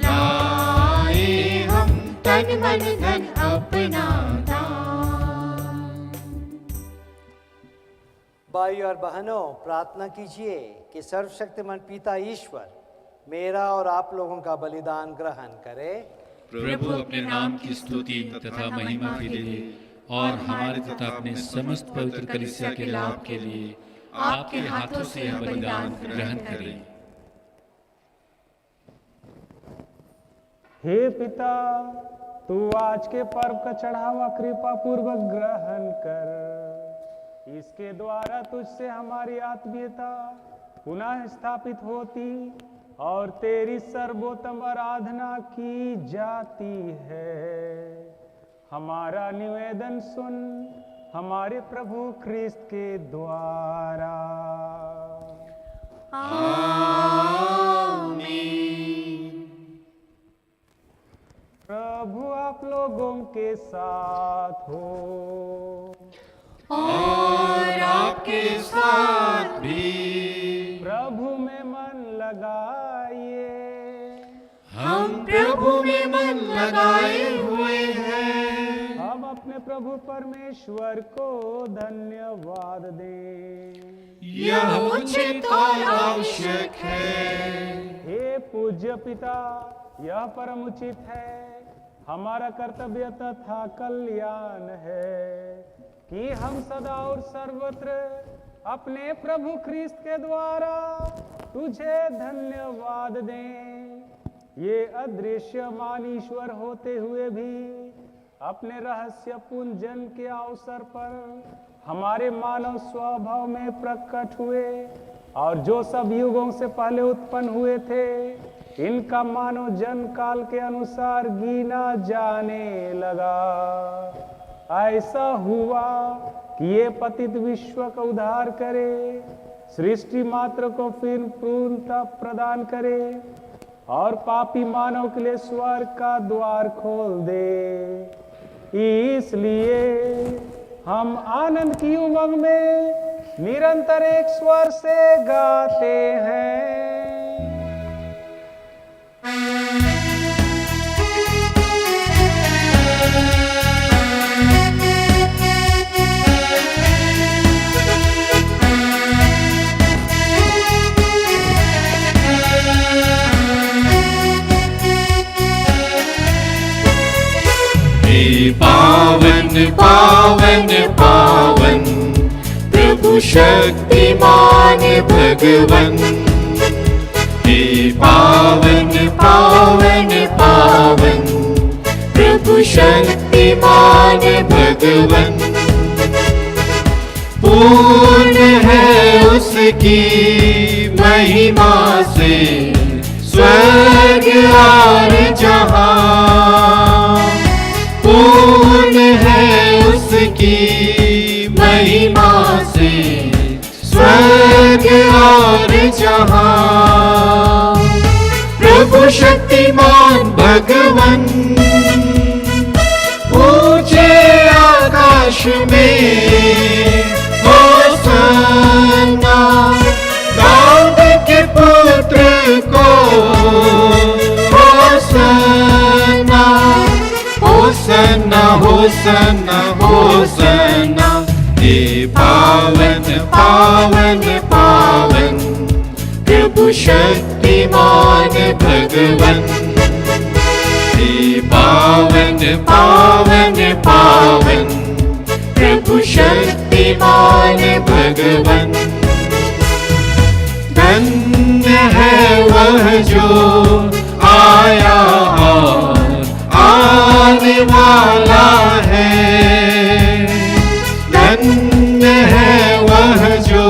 [SPEAKER 1] लाए हम तन मन धन अपना दान।
[SPEAKER 2] भाई और बहनों, प्रार्थना कीजिए कि सर्वशक्तिमान पिता ईश्वर मेरा और आप लोगों का बलिदान ग्रहण करे।
[SPEAKER 6] प्रभु अपने नाम की स्तुति तथा महिमा के लिए और हमारे तथा अपने समस्त पवित्र कलीसिया के लाभ के लिए आपके हाथों से यह बलिदान ग्रहण करें।
[SPEAKER 7] हे पिता, तू आज के पर्व का चढ़ावा कृपा पूर्वक ग्रहण कर। इसके द्वारा तुझसे हमारी आत्मीयता पुनः स्थापित होती और तेरी सर्वोत्तम आराधना की जाती है। हमारा निवेदन सुन हमारे प्रभु ख्रिस्त के द्वारा। प्रभु आप लोगों के साथ हो।
[SPEAKER 1] और आपके साथ भी।
[SPEAKER 7] प्रभु में मन लगाइए।
[SPEAKER 1] हम प्रभु में मन लगाए हुए हैं।
[SPEAKER 7] हम अपने प्रभु परमेश्वर को धन्यवाद दें।
[SPEAKER 1] यह उचित और आवश्यक है।
[SPEAKER 7] हे पूज्य पिता, यह परम उचित है, हमारा कर्तव्य तथा कल्याण है कि हम सदा और सर्वत्र अपने प्रभु ख्रीस्त के द्वारा तुझे धन्यवाद दें। ये अदृश्यमान ईश्वर होते हुए भी अपने रहस्यपूर्ण जन्म के अवसर पर हमारे मानव स्वभाव में प्रकट हुए और जो सब युगों से पहले उत्पन्न हुए थे, इनका मानव जन्म काल के अनुसार गिना जाने लगा। ऐसा हुआ कि ये पतित विश्व का उद्धार करे, सृष्टि मात्र को फिर पूर्णता प्रदान करे और पापी मानव के लिए स्वर्ग का द्वार खोल दे। इसलिए हम आनंद की उमंग में निरंतर एक स्वर से गाते हैं।
[SPEAKER 1] पावन पावन पावन प्रभु शक्तिमान भगवन। हे पावन पावन पावन प्रभु शक्तिमान भगवन। पूर्ण है उसकी महिमा से स्वर्ग और जहां। पूर्ण है उसकी महिमा से स्वर्ग और जहां। प्रभु शक्तिमान भगवन ऊंचे आकाश में होसन्ना। दाऊद के पुत्र को होसन्ना। Hosanna Hosanna Hosanna. हे पावन पावन पावन प्रभु शक्तिमान भगवन। हे पावन पावन पावन प्रभु शक्तिमान भगवन। धन्य है वह जो आया और आने वाला है। धन्य है वह जो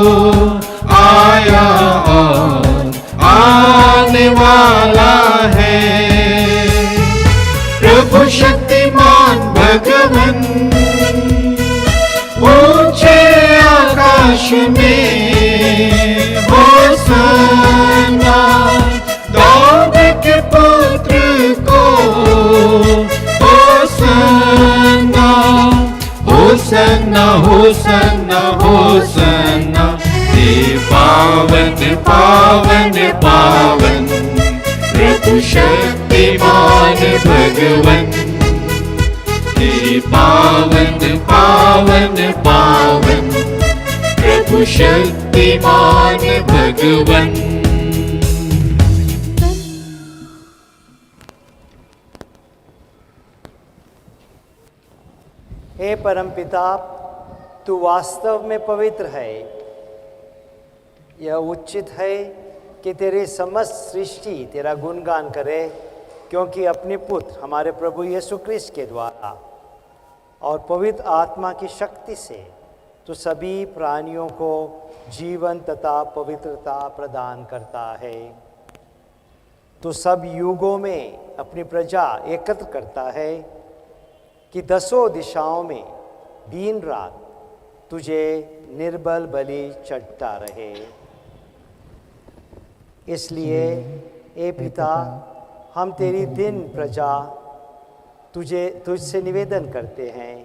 [SPEAKER 1] आया और आने वाला है। प्रभु शक्तिमान भगवन ऊंचे आकाश में होसन्ना। दाऊद के पुत्र को होसन्ना। Hosanna Hosanna Hosanna. हे पावन पावन पावन प्रभु शक्तिमान भगवन। हे पावन पावन पावन प्रभु शक्तिमान भगवन।
[SPEAKER 2] हे परमपिता, तू वास्तव में पवित्र है। यह उचित है कि तेरी समस्त सृष्टि तेरा गुणगान करे, क्योंकि अपने पुत्र हमारे प्रभु यीशु क्रिस्त के द्वारा और पवित्र आत्मा की शक्ति से तो सभी प्राणियों को जीवन तथा पवित्रता प्रदान करता है। तो सब युगों में अपनी प्रजा एकत्र करता है कि दसों दिशाओं में दिन रात तुझे निर्बल बलि चढ़ता रहे। इसलिए ए पिता, हम तेरी दिन प्रजा तुझसे निवेदन करते हैं,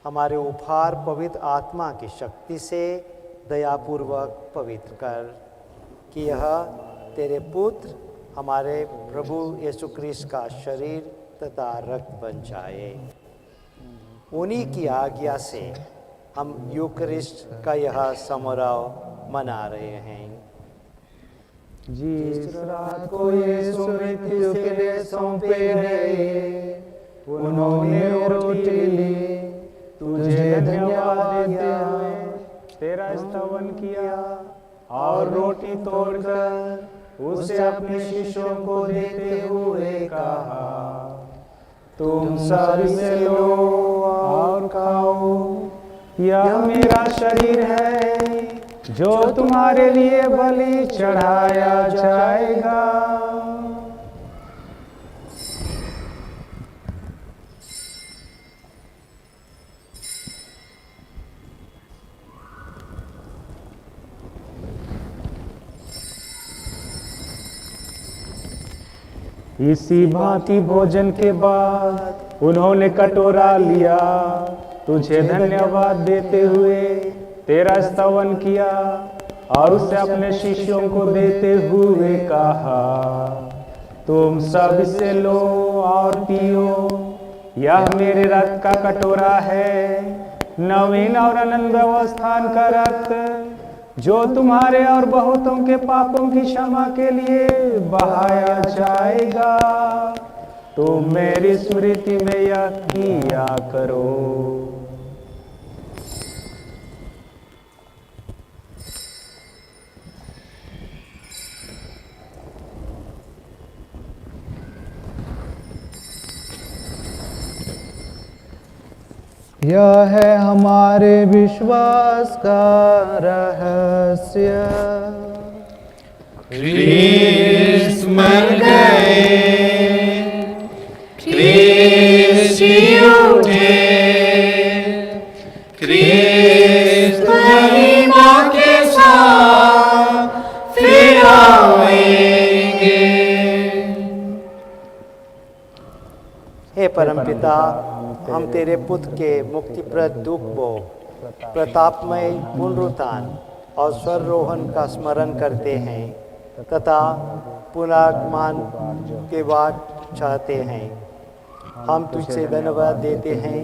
[SPEAKER 2] हमारे उपहार पवित्र आत्मा की शक्ति से दयापूर्वक पवित्र कर, कि यह तेरे पुत्र हमारे प्रभु यीशु क्रिस्त का शरीर तथा रक्त बन जाए। उन्हीं की आज्ञा से हम यूकरिस्ट का यह समारोह मना रहे हैं।
[SPEAKER 7] जिस रात को यीशु मृत्यु के लिए सौंपे गए, उन्होंने रोटी ली, तुझे धन्यवाद देते हुए तेरा स्तवन किया और रोटी तोड़कर उसे अपने शिष्यों को देते हुए कहा, तुम सब इसे लो और खाओ, यह मेरा शरीर है जो तुम्हारे लिए बलि चढ़ाया जाएगा। इसी भांति भोजन के बाद उन्होंने कटोरा लिया, तुझे धन्यवाद देते हुए तेरा स्तवन किया और उसे अपने शिष्यों को देते हुए कहा, तुम सब इसे लो और पियो, यह मेरे रक्त का कटोरा है, नवीन और अनंत व्यवस्थान का रक्त, जो तुम्हारे और बहुतों के पापों की क्षमा के लिए बहाया जाएगा। तुम मेरी स्मृति में यह किया करो।
[SPEAKER 5] यह है हमारे विश्वास का रहस्य।
[SPEAKER 1] ख्रीस्त मर गए, ख्रीस्त जी उठे, ख्रीस्त महिमा के साथ फिर आएंगे।
[SPEAKER 2] हे परमपिता, हम तेरे पुत्र के मुक्तिप्रद दुख भोग, प्रतापमय पुनरुत्थान और स्वर्रोहण का स्मरण करते हैं तथा पुनरागमन के बाद चाहते हैं। हम तुझसे धन्यवाद देते हैं,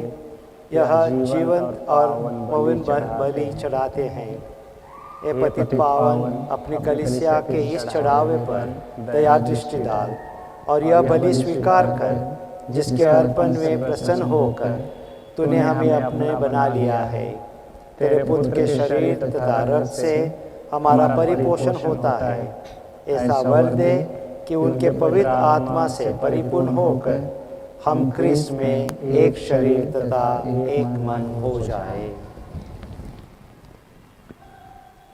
[SPEAKER 2] यह जीवंत और पवित्र बलि चढ़ाते हैं। ये पतित पावन अपनी कलीसिया के इस चढ़ावे पर दया दृष्टि डाल और यह बलि स्वीकार कर, जिसके अर्पण में प्रसन्न होकर तूने हमें अपने बना लिया है। तेरे पुत्र के शरीर तथा रक्त से हमारा परिपोषण होता है। ऐसा वर दे कि उनके पवित्र आत्मा से परिपूर्ण होकर हम क्रिस्त में एक शरीर तथा एक मन हो जाए।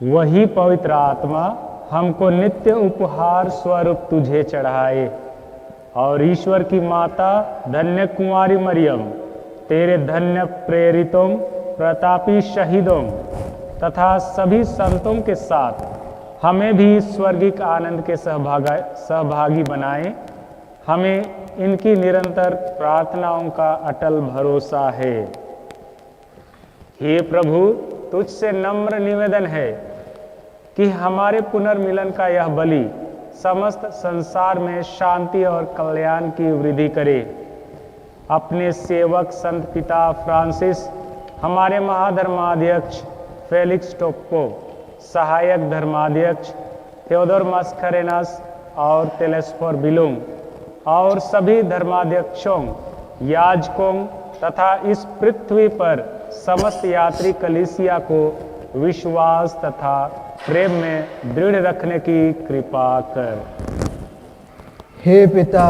[SPEAKER 7] वही पवित्र आत्मा हमको नित्य उपहार स्वरूप तुझे चढ़ाए और ईश्वर की माता धन्य कुमारी मरियम, तेरे धन्य प्रेरितों, प्रतापी शहीदों तथा सभी संतों के साथ हमें भी स्वर्गिक आनंद के सहभागी बनाए। हमें इनकी निरंतर प्रार्थनाओं का अटल भरोसा है। हे प्रभु, तुझसे नम्र निवेदन है कि हमारे पुनर्मिलन का यह बलि समस्त संसार में शांति और कल्याण की वृद्धि करे। अपने सेवक संत पिता फ्रांसिस, हमारे महाधर्माध्यक्ष फेलिक्स टोप्पो, सहायक धर्माध्यक्ष थियोडोर मस्करेनस और तेलेस्फोर बिलुम और सभी धर्माध्यक्षों, याजकों तथा इस पृथ्वी पर समस्त यात्री कलीसिया को विश्वास तथा प्रेम में दृढ़ रखने की कृपा कर।
[SPEAKER 5] हे पिता,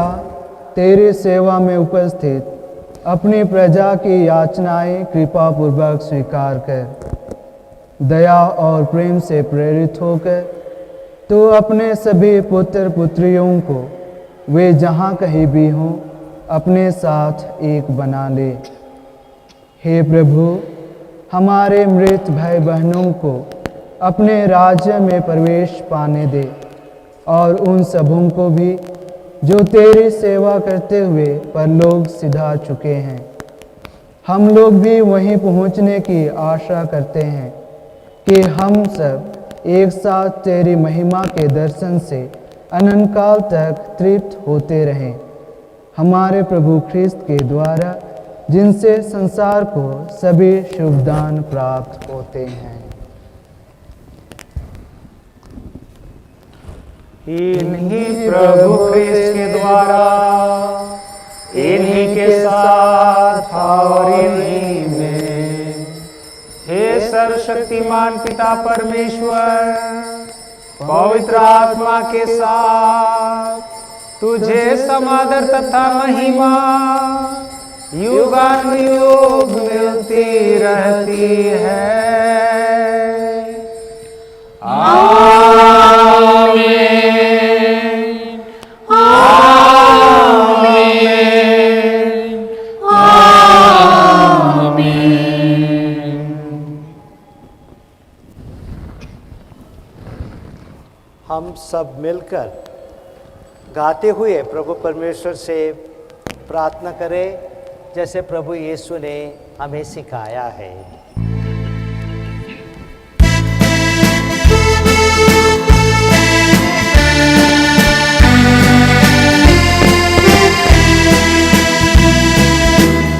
[SPEAKER 5] तेरी सेवा में उपस्थित अपनी प्रजा की याचनाएं कृपा पूर्वक स्वीकार कर। दया और प्रेम से प्रेरित होकर तो अपने सभी पुत्र पुत्रियों को वे जहाँ कहीं भी हों अपने साथ एक बना ले। हे प्रभु, हमारे मृत भाई बहनों को अपने राज्य में प्रवेश पाने दे और उन सबों को भी जो तेरी सेवा करते हुए परलोक सिधा चुके हैं। हम लोग भी वहीं पहुंचने की आशा करते हैं कि हम सब एक साथ तेरी महिमा के दर्शन से अनंत काल तक तृप्त होते रहें, हमारे प्रभु ख्रिस्त के द्वारा, जिनसे संसार को सभी शुभ दान प्राप्त होते हैं।
[SPEAKER 7] इन्हीं प्रभु ख्रिस्त के द्वारा, इन्हीं के साथ और इन्हीं में, हे सर्वशक्तिमान पिता परमेश्वर, पवित्र आत्मा के साथ तुझे समादर तथा महिमा युगानुयुग मिलती रहती है। आमीन, आमीन, आमीन।
[SPEAKER 2] हम सब मिलकर गाते हुए प्रभु परमेश्वर से प्रार्थना करें, जैसे प्रभु यीशु ने हमें सिखाया है।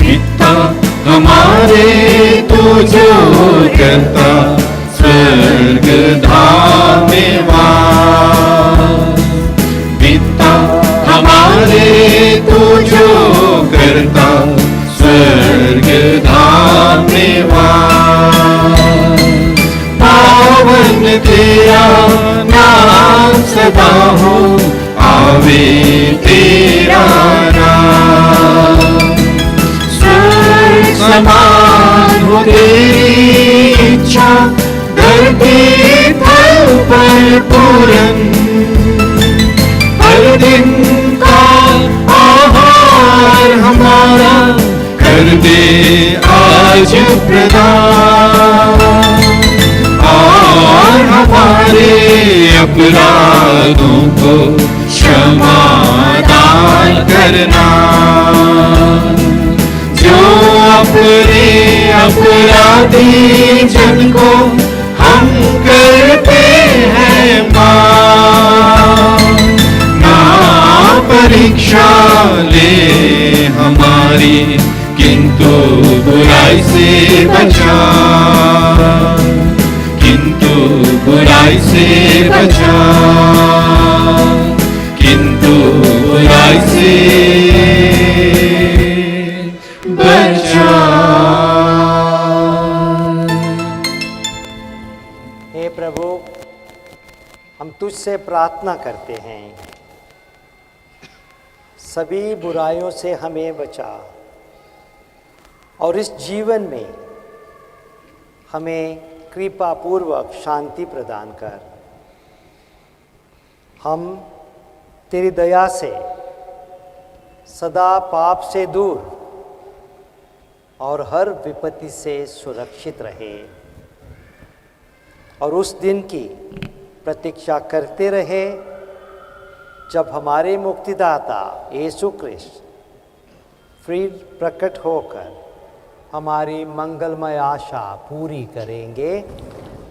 [SPEAKER 1] पिता हमारे तू जो करता स्वर्ग धाम में वास, पिता हमारे तू जो करता स्वर्ग धाम में वास, पावन तेरा नाम सदा हो, आवे तेरा नाम, स्वर्ग समान हो तेरी इच्छा, धरती तल पर पूरन, हर दिन का आहार हमारा कर दे आज प्रदान, और हमारे अपराधों को क्षमा दान करना, जो अपने अपराधी जन को हम करते हैं माफ, ना परीक्षा ले हमारी, किंतु बुराई से बचा, किंतु बुराई से बचा, किंतु बुराई से बचा।
[SPEAKER 2] हे प्रभु, हम तुझसे प्रार्थना करते हैं, सभी बुराइयों से हमें बचा और इस जीवन में हमें कृपा पूर्वक शांति प्रदान कर। हम तेरी दया से सदा पाप से दूर और हर विपत्ति से सुरक्षित रहे और उस दिन की प्रतीक्षा करते रहे जब हमारे मुक्तिदाता यीशु ख्रिस्त फिर प्रकट होकर हमारी मंगलमय आशा पूरी करेंगे,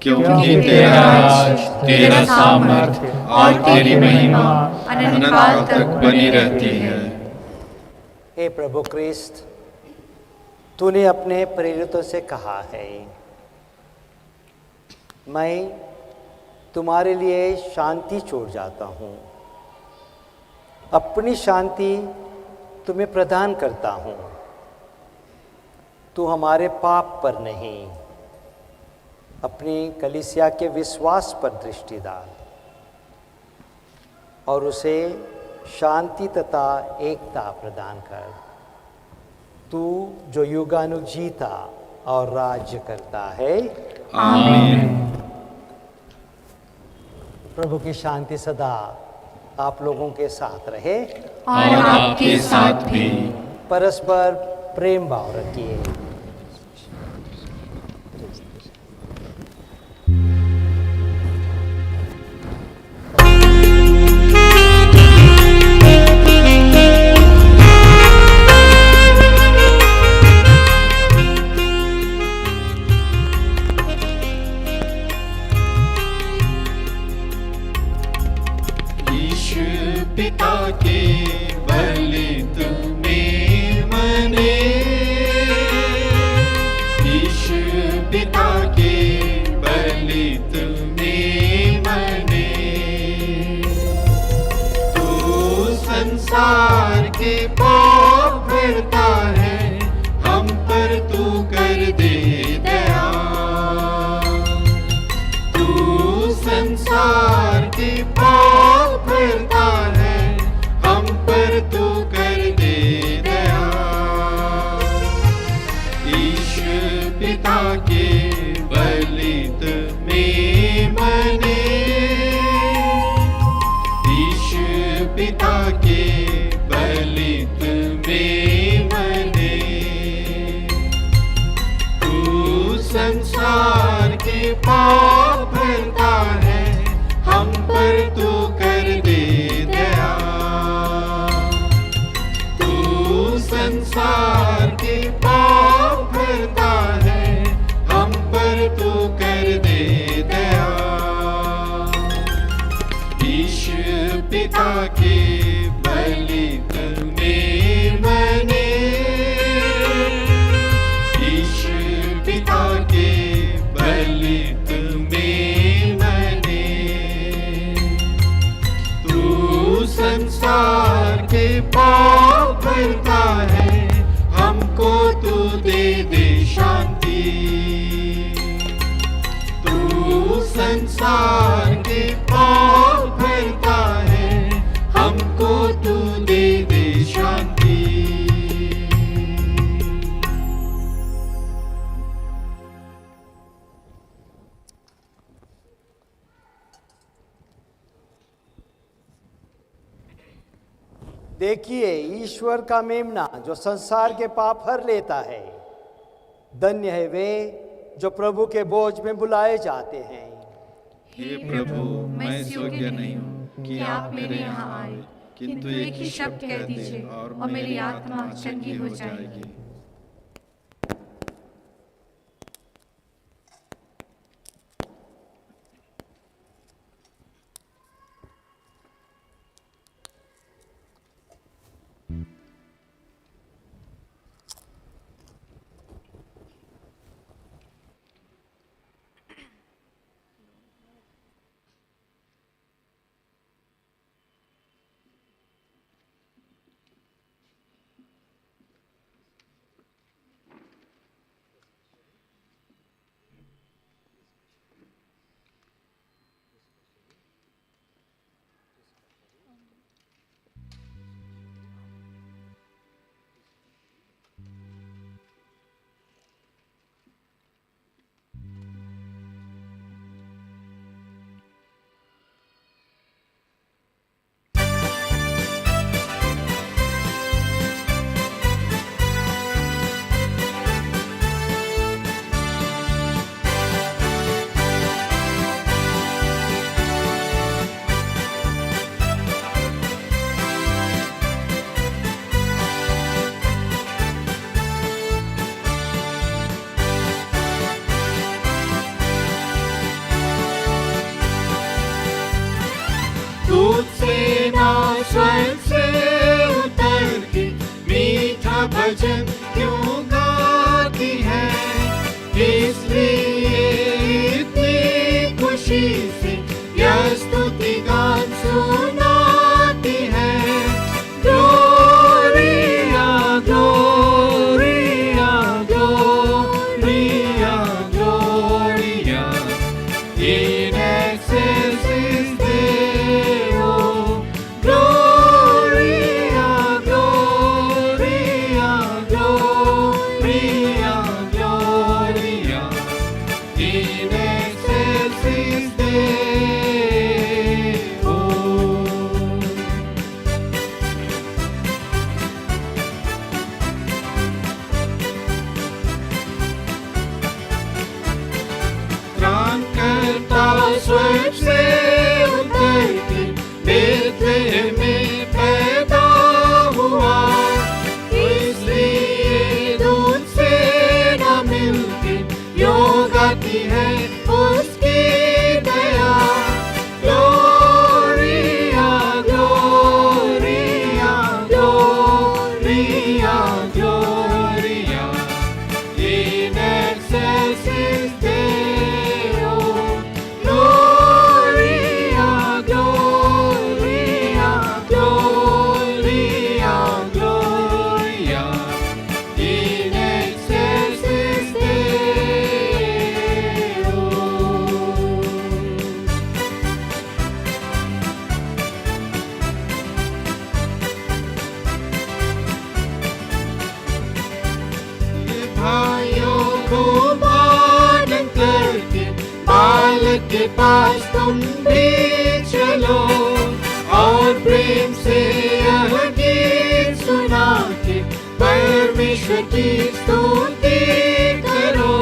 [SPEAKER 1] क्योंकि तेरा राज, तेरा सामर्थ्य और तेरी महिमा अनंत काल तक बनी रहती है।
[SPEAKER 2] हे प्रभु ख्रिस्त, तूने अपने प्रेरितों से कहा है, मैं तुम्हारे लिए शांति छोड़ जाता हूँ, अपनी शांति तुम्हें प्रदान करता हूँ। तू हमारे पाप पर नहीं, अपनी कलीसिया के विश्वास पर दृष्टि डाल और उसे शांति तथा एकता प्रदान कर। तू जो युगानुग जीता और राज्य करता है।
[SPEAKER 1] आमीन।
[SPEAKER 2] प्रभु की शांति सदा आप लोगों के साथ रहे
[SPEAKER 1] और आपके साथ भी।
[SPEAKER 2] परस्पर प्रेम भाव रखिए।
[SPEAKER 1] संसार के पाप भरता है, हम पर तू कर दे दया। तू संसार के पाप भरता है, हम पर तू कर दे दया। ईश्वर पिता के बलित में मने, ईश्वर पिता के बलित में मने। तू संसार के पाप भरता है, हम पर तू कर दे दया। तू संसार के पाप भरता है, हम पर तू कर दे दया। ईश्वर पिता के बलित में मने, ईश्वर पिता के बलित में मने। तू संसार के पाप भरता है, हमको तू दे दे शांति। तू संसार के पाप भरता है, हमको तू दे दे शांति।
[SPEAKER 2] देखिए ईश्वर का मेमना जो संसार के पाप हर लेता है। धन्य है वे जो प्रभु के बोझ में बुलाए जाते हैं।
[SPEAKER 1] हे प्रभु, मैं योग्य नहीं हूँ कि आप मेरे यहाँ आए, किंतु एक ही शब्द कह दीजिए और मेरी आत्मा चंगी हो जाएगी। भजन क्यों गाती है, इसलिए इतनी खुशी से यह स्तुति गान सुनाती है। Gloria Gloria Gloria Gloria in excelsis Deo, Gloria, Gloria, Gloria, Gloria, in excelsis Deo. त्राणकर्ता स्वर्ग से उतर के बेथलेहम में पैदा हुआ, इसलिए दूध से न मिलके योग गाती है उसकी दया। Gloria Gloria Gloria Gloria in excelsis Deo. Gloria, Gloria, Gloria, के पास तुम भी चलो और प्रेम से यह गीत सुना के परमेश्वर की स्तुति करो।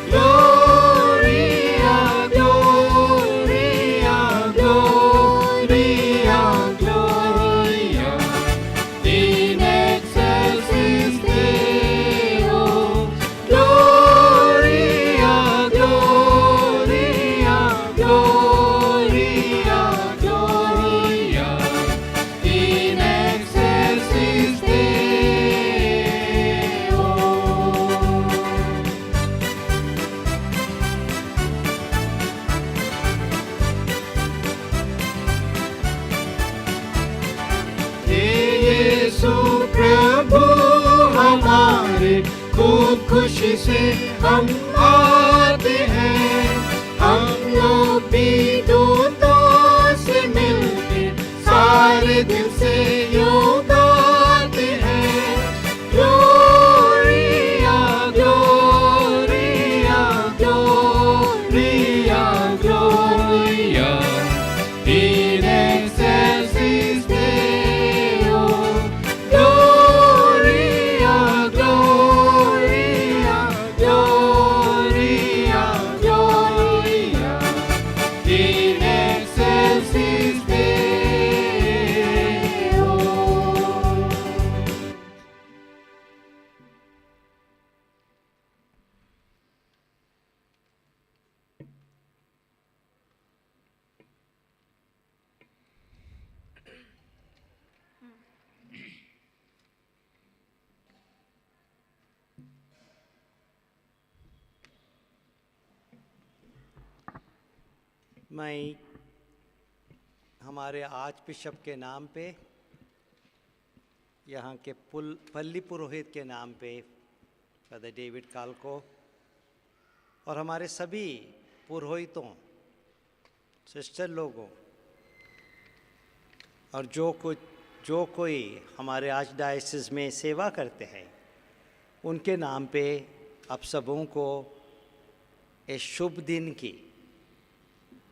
[SPEAKER 1] Gloria Gloria Gloria Gloria in एक्सेलसिस देओ। Gloria Gloria Gloria Gloria in एक्सेलसिस देओ। हे यीशु प्रभु हमारे खूब खुशी से हम आते हैं। हम लोग भी दूतों से मिलके सारे दिल से योग गाते हैं। Gloria Gloria Gloria Gloria in एक्सेलसिस देओ। Gloria Gloria Gloria Gloria in एक्सेलसिस देओ।
[SPEAKER 2] मैं हमारे आर्च बिशप के नाम पे, यहाँ के पल्ली पुरोहित के नाम पे फादर डेविड कालको और हमारे सभी पुरोहितों, सिस्टर लोगों और जो कोई हमारे आर्च डायसिस में सेवा करते हैं, उनके नाम पे आप सबों को इस शुभ दिन की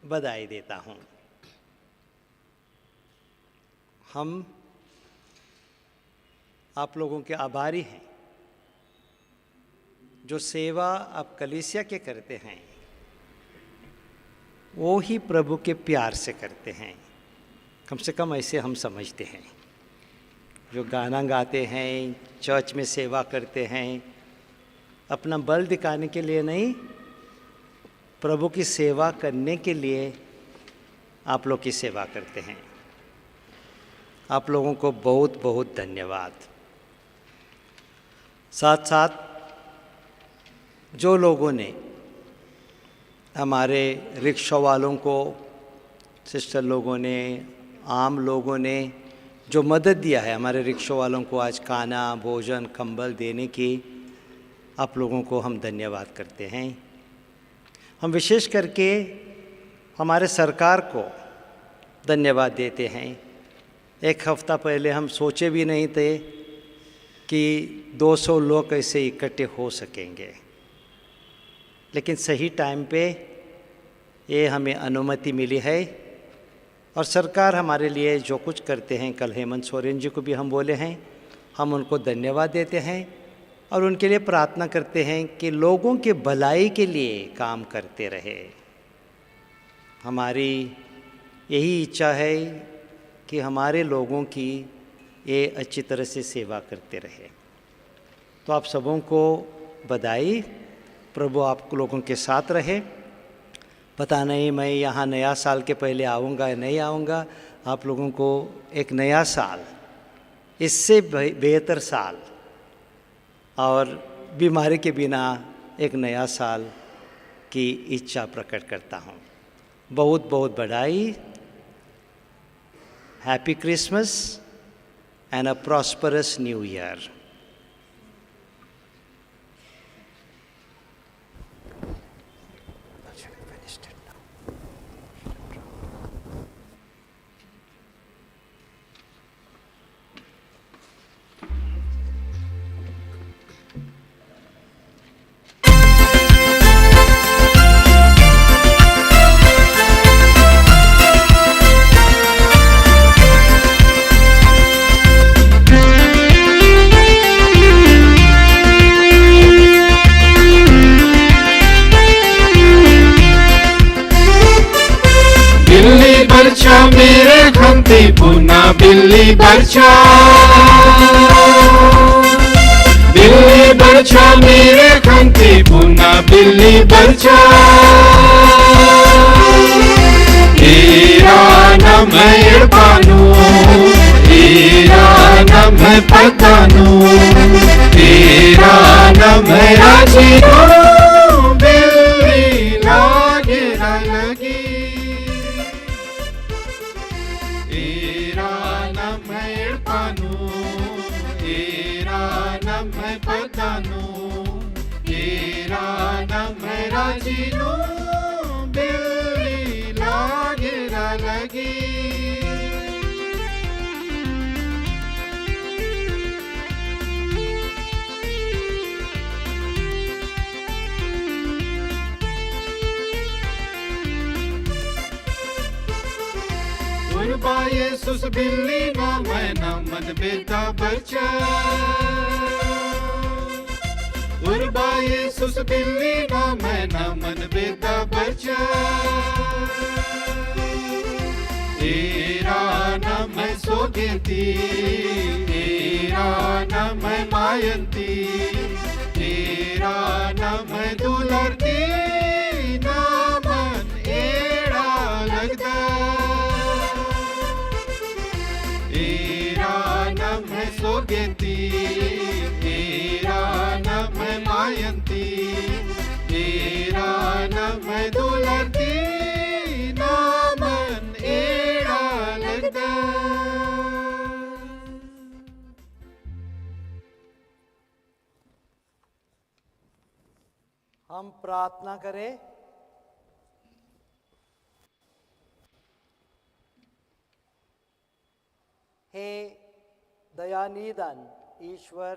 [SPEAKER 2] बधाई देता हूँ। हम आप लोगों के आभारी हैं जो सेवा आप कलीसिया के करते हैं, वो ही प्रभु के प्यार से करते हैं। कम से कम ऐसे हम समझते हैं। जो गाना गाते हैं, चर्च में सेवा करते हैं, अपना बल दिखाने के लिए नहीं, प्रभु की सेवा करने के लिए आप लोग की सेवा करते हैं। आप लोगों को बहुत बहुत धन्यवाद। साथ साथ जो लोगों ने हमारे रिक्शा वालों को, सिस्टर लोगों ने, आम लोगों ने जो मदद दिया है हमारे रिक्शा वालों को आज खाना, भोजन, कंबल देने की, आप लोगों को हम धन्यवाद करते हैं। हम विशेष करके हमारे सरकार को धन्यवाद देते हैं। एक हफ्ता पहले हम सोचे भी नहीं थे कि 200 लोग ऐसे इकट्ठे हो सकेंगे, लेकिन सही टाइम पे ये हमें अनुमति मिली है और सरकार हमारे लिए जो कुछ करते हैं, कल हेमंत सोरेन जी को भी हम बोले हैं, हम उनको धन्यवाद देते हैं और उनके लिए प्रार्थना करते हैं कि लोगों के भलाई के लिए काम करते रहे। हमारी यही इच्छा है कि हमारे लोगों की ये अच्छी तरह से सेवा करते रहे। तो आप सबों को बधाई। प्रभु आप लोगों के साथ रहे। पता नहीं मैं यहाँ नया साल के पहले आऊँगा या नहीं आऊँगा। आप लोगों को एक नया साल, इससे बेहतर साल और बीमारी के बिना एक नया साल की इच्छा प्रकट करता हूँ। बहुत बहुत बधाई। Happy Christmas and a prosperous new year.
[SPEAKER 1] खंती पुन्हा बिल्ली बर्छा मेरे खंती पुन्हा बिल्ली बर्छा ఈరానం ఎడపాను ఈరానం పతాను ఈరానం రాజీను బిల్లి లాగిరా లగి ఈరానం ఎడపాను ఈరానం పతాను ఈరానం రాజీను लगी उर्बाये सुस बिल्ली ना मैं ना मन बेटा बच्चा उर्बाये सुस बिल्ली ना मैं ना मन बेटा बच्चा ईरानम सोगेती ईरानम मायंती ईरानम दुलरती नामन एड़ा लगदा ईरानम सोगेती ईरानम मायंती ईरानम दुलरती नामन एड़ा लगदा।
[SPEAKER 2] हम प्रार्थना करें। हे दयानिधन ईश्वर,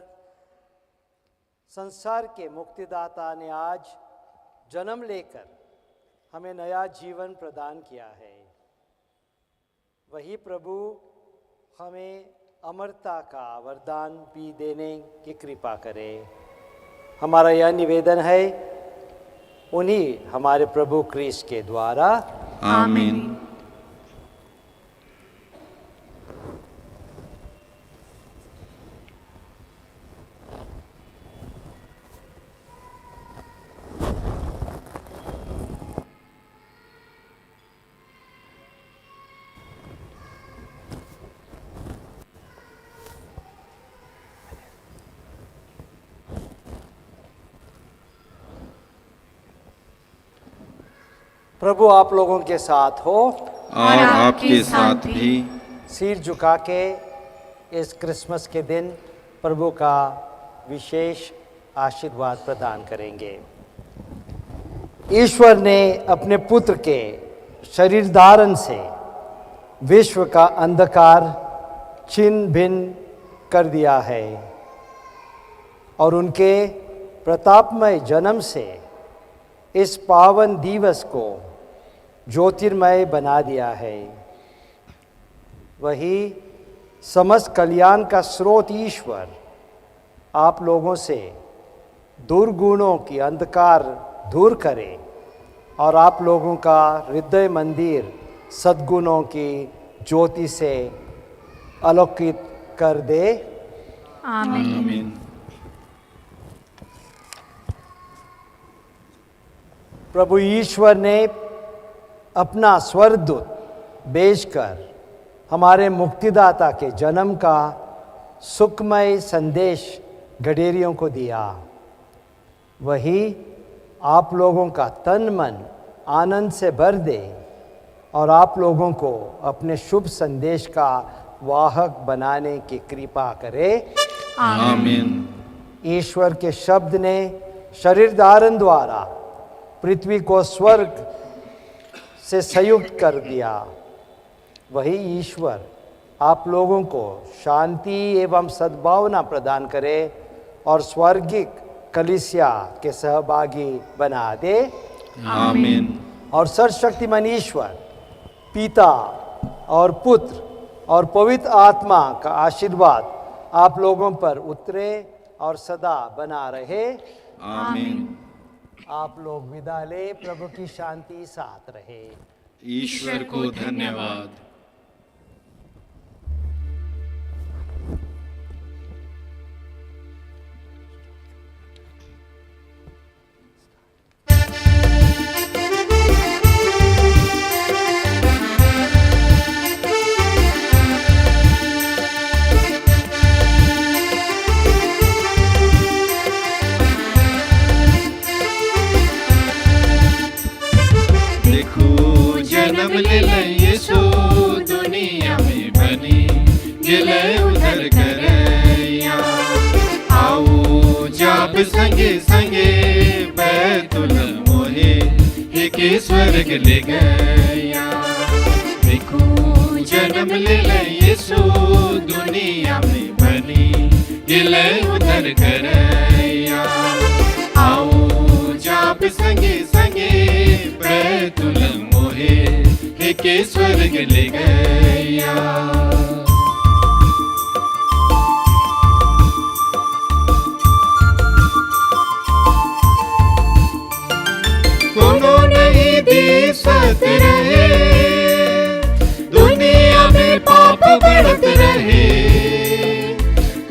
[SPEAKER 2] संसार के मुक्तिदाता ने आज जन्म लेकर हमें नया जीवन प्रदान किया है। वही प्रभु हमें अमरता का वरदान भी देने की कृपा करे। हमारा यह निवेदन है उन्हीं हमारे प्रभु क्रिस्ट के द्वारा,
[SPEAKER 1] आमीन।
[SPEAKER 2] प्रभु आप लोगों के साथ हो
[SPEAKER 1] और आपके साथ भी।
[SPEAKER 2] सिर झुका के इस क्रिसमस के दिन प्रभु का विशेष आशीर्वाद प्रदान करेंगे। ईश्वर ने अपने पुत्र के शरीर धारण से विश्व का अंधकार छिन्न भिन्न कर दिया है और उनके प्रतापमय जन्म से इस पावन दिवस को ज्योतिर्मय बना दिया है। वही समस्त कल्याण का स्रोत ईश्वर आप लोगों से दुर्गुणों की अंधकार दूर करे और आप लोगों का हृदय मंदिर सद्गुणों की ज्योति से आलोकित कर दे।
[SPEAKER 1] आमीन।
[SPEAKER 2] प्रभु ईश्वर ने अपना स्वर्गदूत भेजकर हमारे मुक्तिदाता के जन्म का सुखमय संदेश गडेरियों को दिया। वही आप लोगों का तन मन आनंद से भर दे और आप लोगों को अपने शुभ संदेश का वाहक बनाने की कृपा करे।
[SPEAKER 1] आमीन।
[SPEAKER 2] ईश्वर के शब्द ने शरीर धारण द्वारा पृथ्वी को स्वर्ग से संयुक्त कर दिया। वही ईश्वर आप लोगों को शांति एवं सद्भावना प्रदान करे और स्वर्गिक कलीसिया के सहभागी बना दे।
[SPEAKER 1] आमीन।
[SPEAKER 2] और सर्वशक्तिमान ईश्वर पिता और पुत्र और पवित्र आत्मा का आशीर्वाद आप लोगों पर उतरे और सदा बना रहे।
[SPEAKER 1] आमीन।
[SPEAKER 2] आप लोग विदा ले। प्रभु की शांति साथ रहे।
[SPEAKER 1] ईश्वर को धन्यवाद। जन्म ले ले यीशु दुनिया में बनी गिले उधर करैया आओ जाब संगे संगे बैतुल मोहे एक स्वर्ग ले गया देखो जन्म ले ले यीशु दुनिया में बनी गिले उधर करैया आओ जाब संगे संगे बैतुल मोहे एक स्वर्ग ले गया कोनो नहीं दिसत रहे दुनिया में पाप बढ़त रहे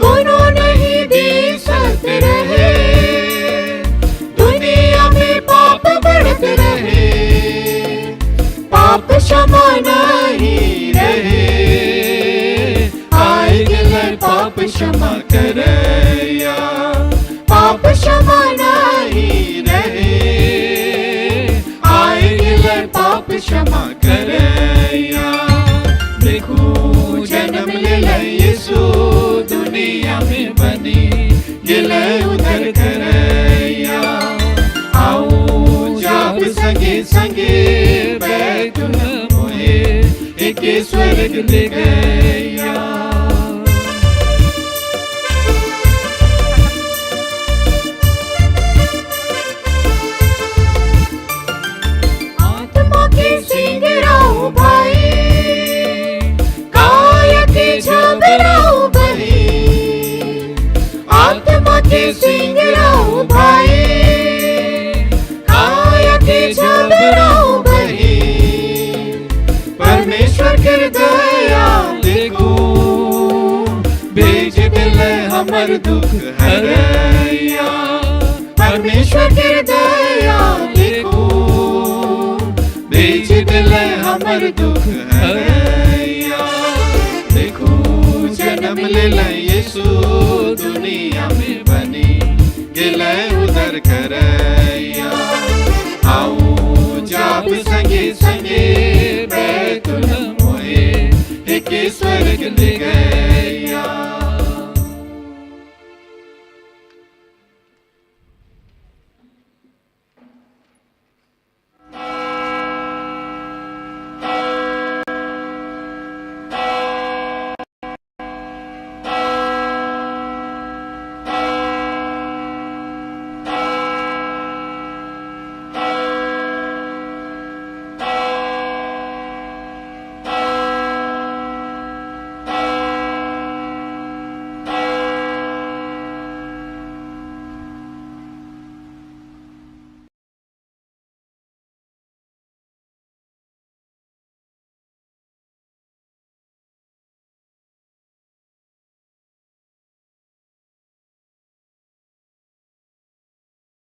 [SPEAKER 1] कोनो नहीं दिसत रहे दुनिया में पाप बढ़त रहे पाप क्षमा नहीं रहे आए गिले पाप क्षमा करैया पाप क्षमा नहीं रहे पाप क्षमा करैया देखो जन्म ले ले यीशु दुनिया में बनी गिले उधर करैया आओ जाब संगे संगे बैतुल मोहे एक स्वर्ग ले गया सिंगराओ भाई काया के झबराओ बही परमेश्वर कर दया देखो भेज दिले हमर दुख हरैया परमेश्वर कर दया देखो भेज दिले हमर दुख हरैया देखो जन्म ले ले यीशु दुनिया में बनी गिले उधर करैया आओ जाब संगे संगे बैतुल मोहे एक स्वर्ग ले गया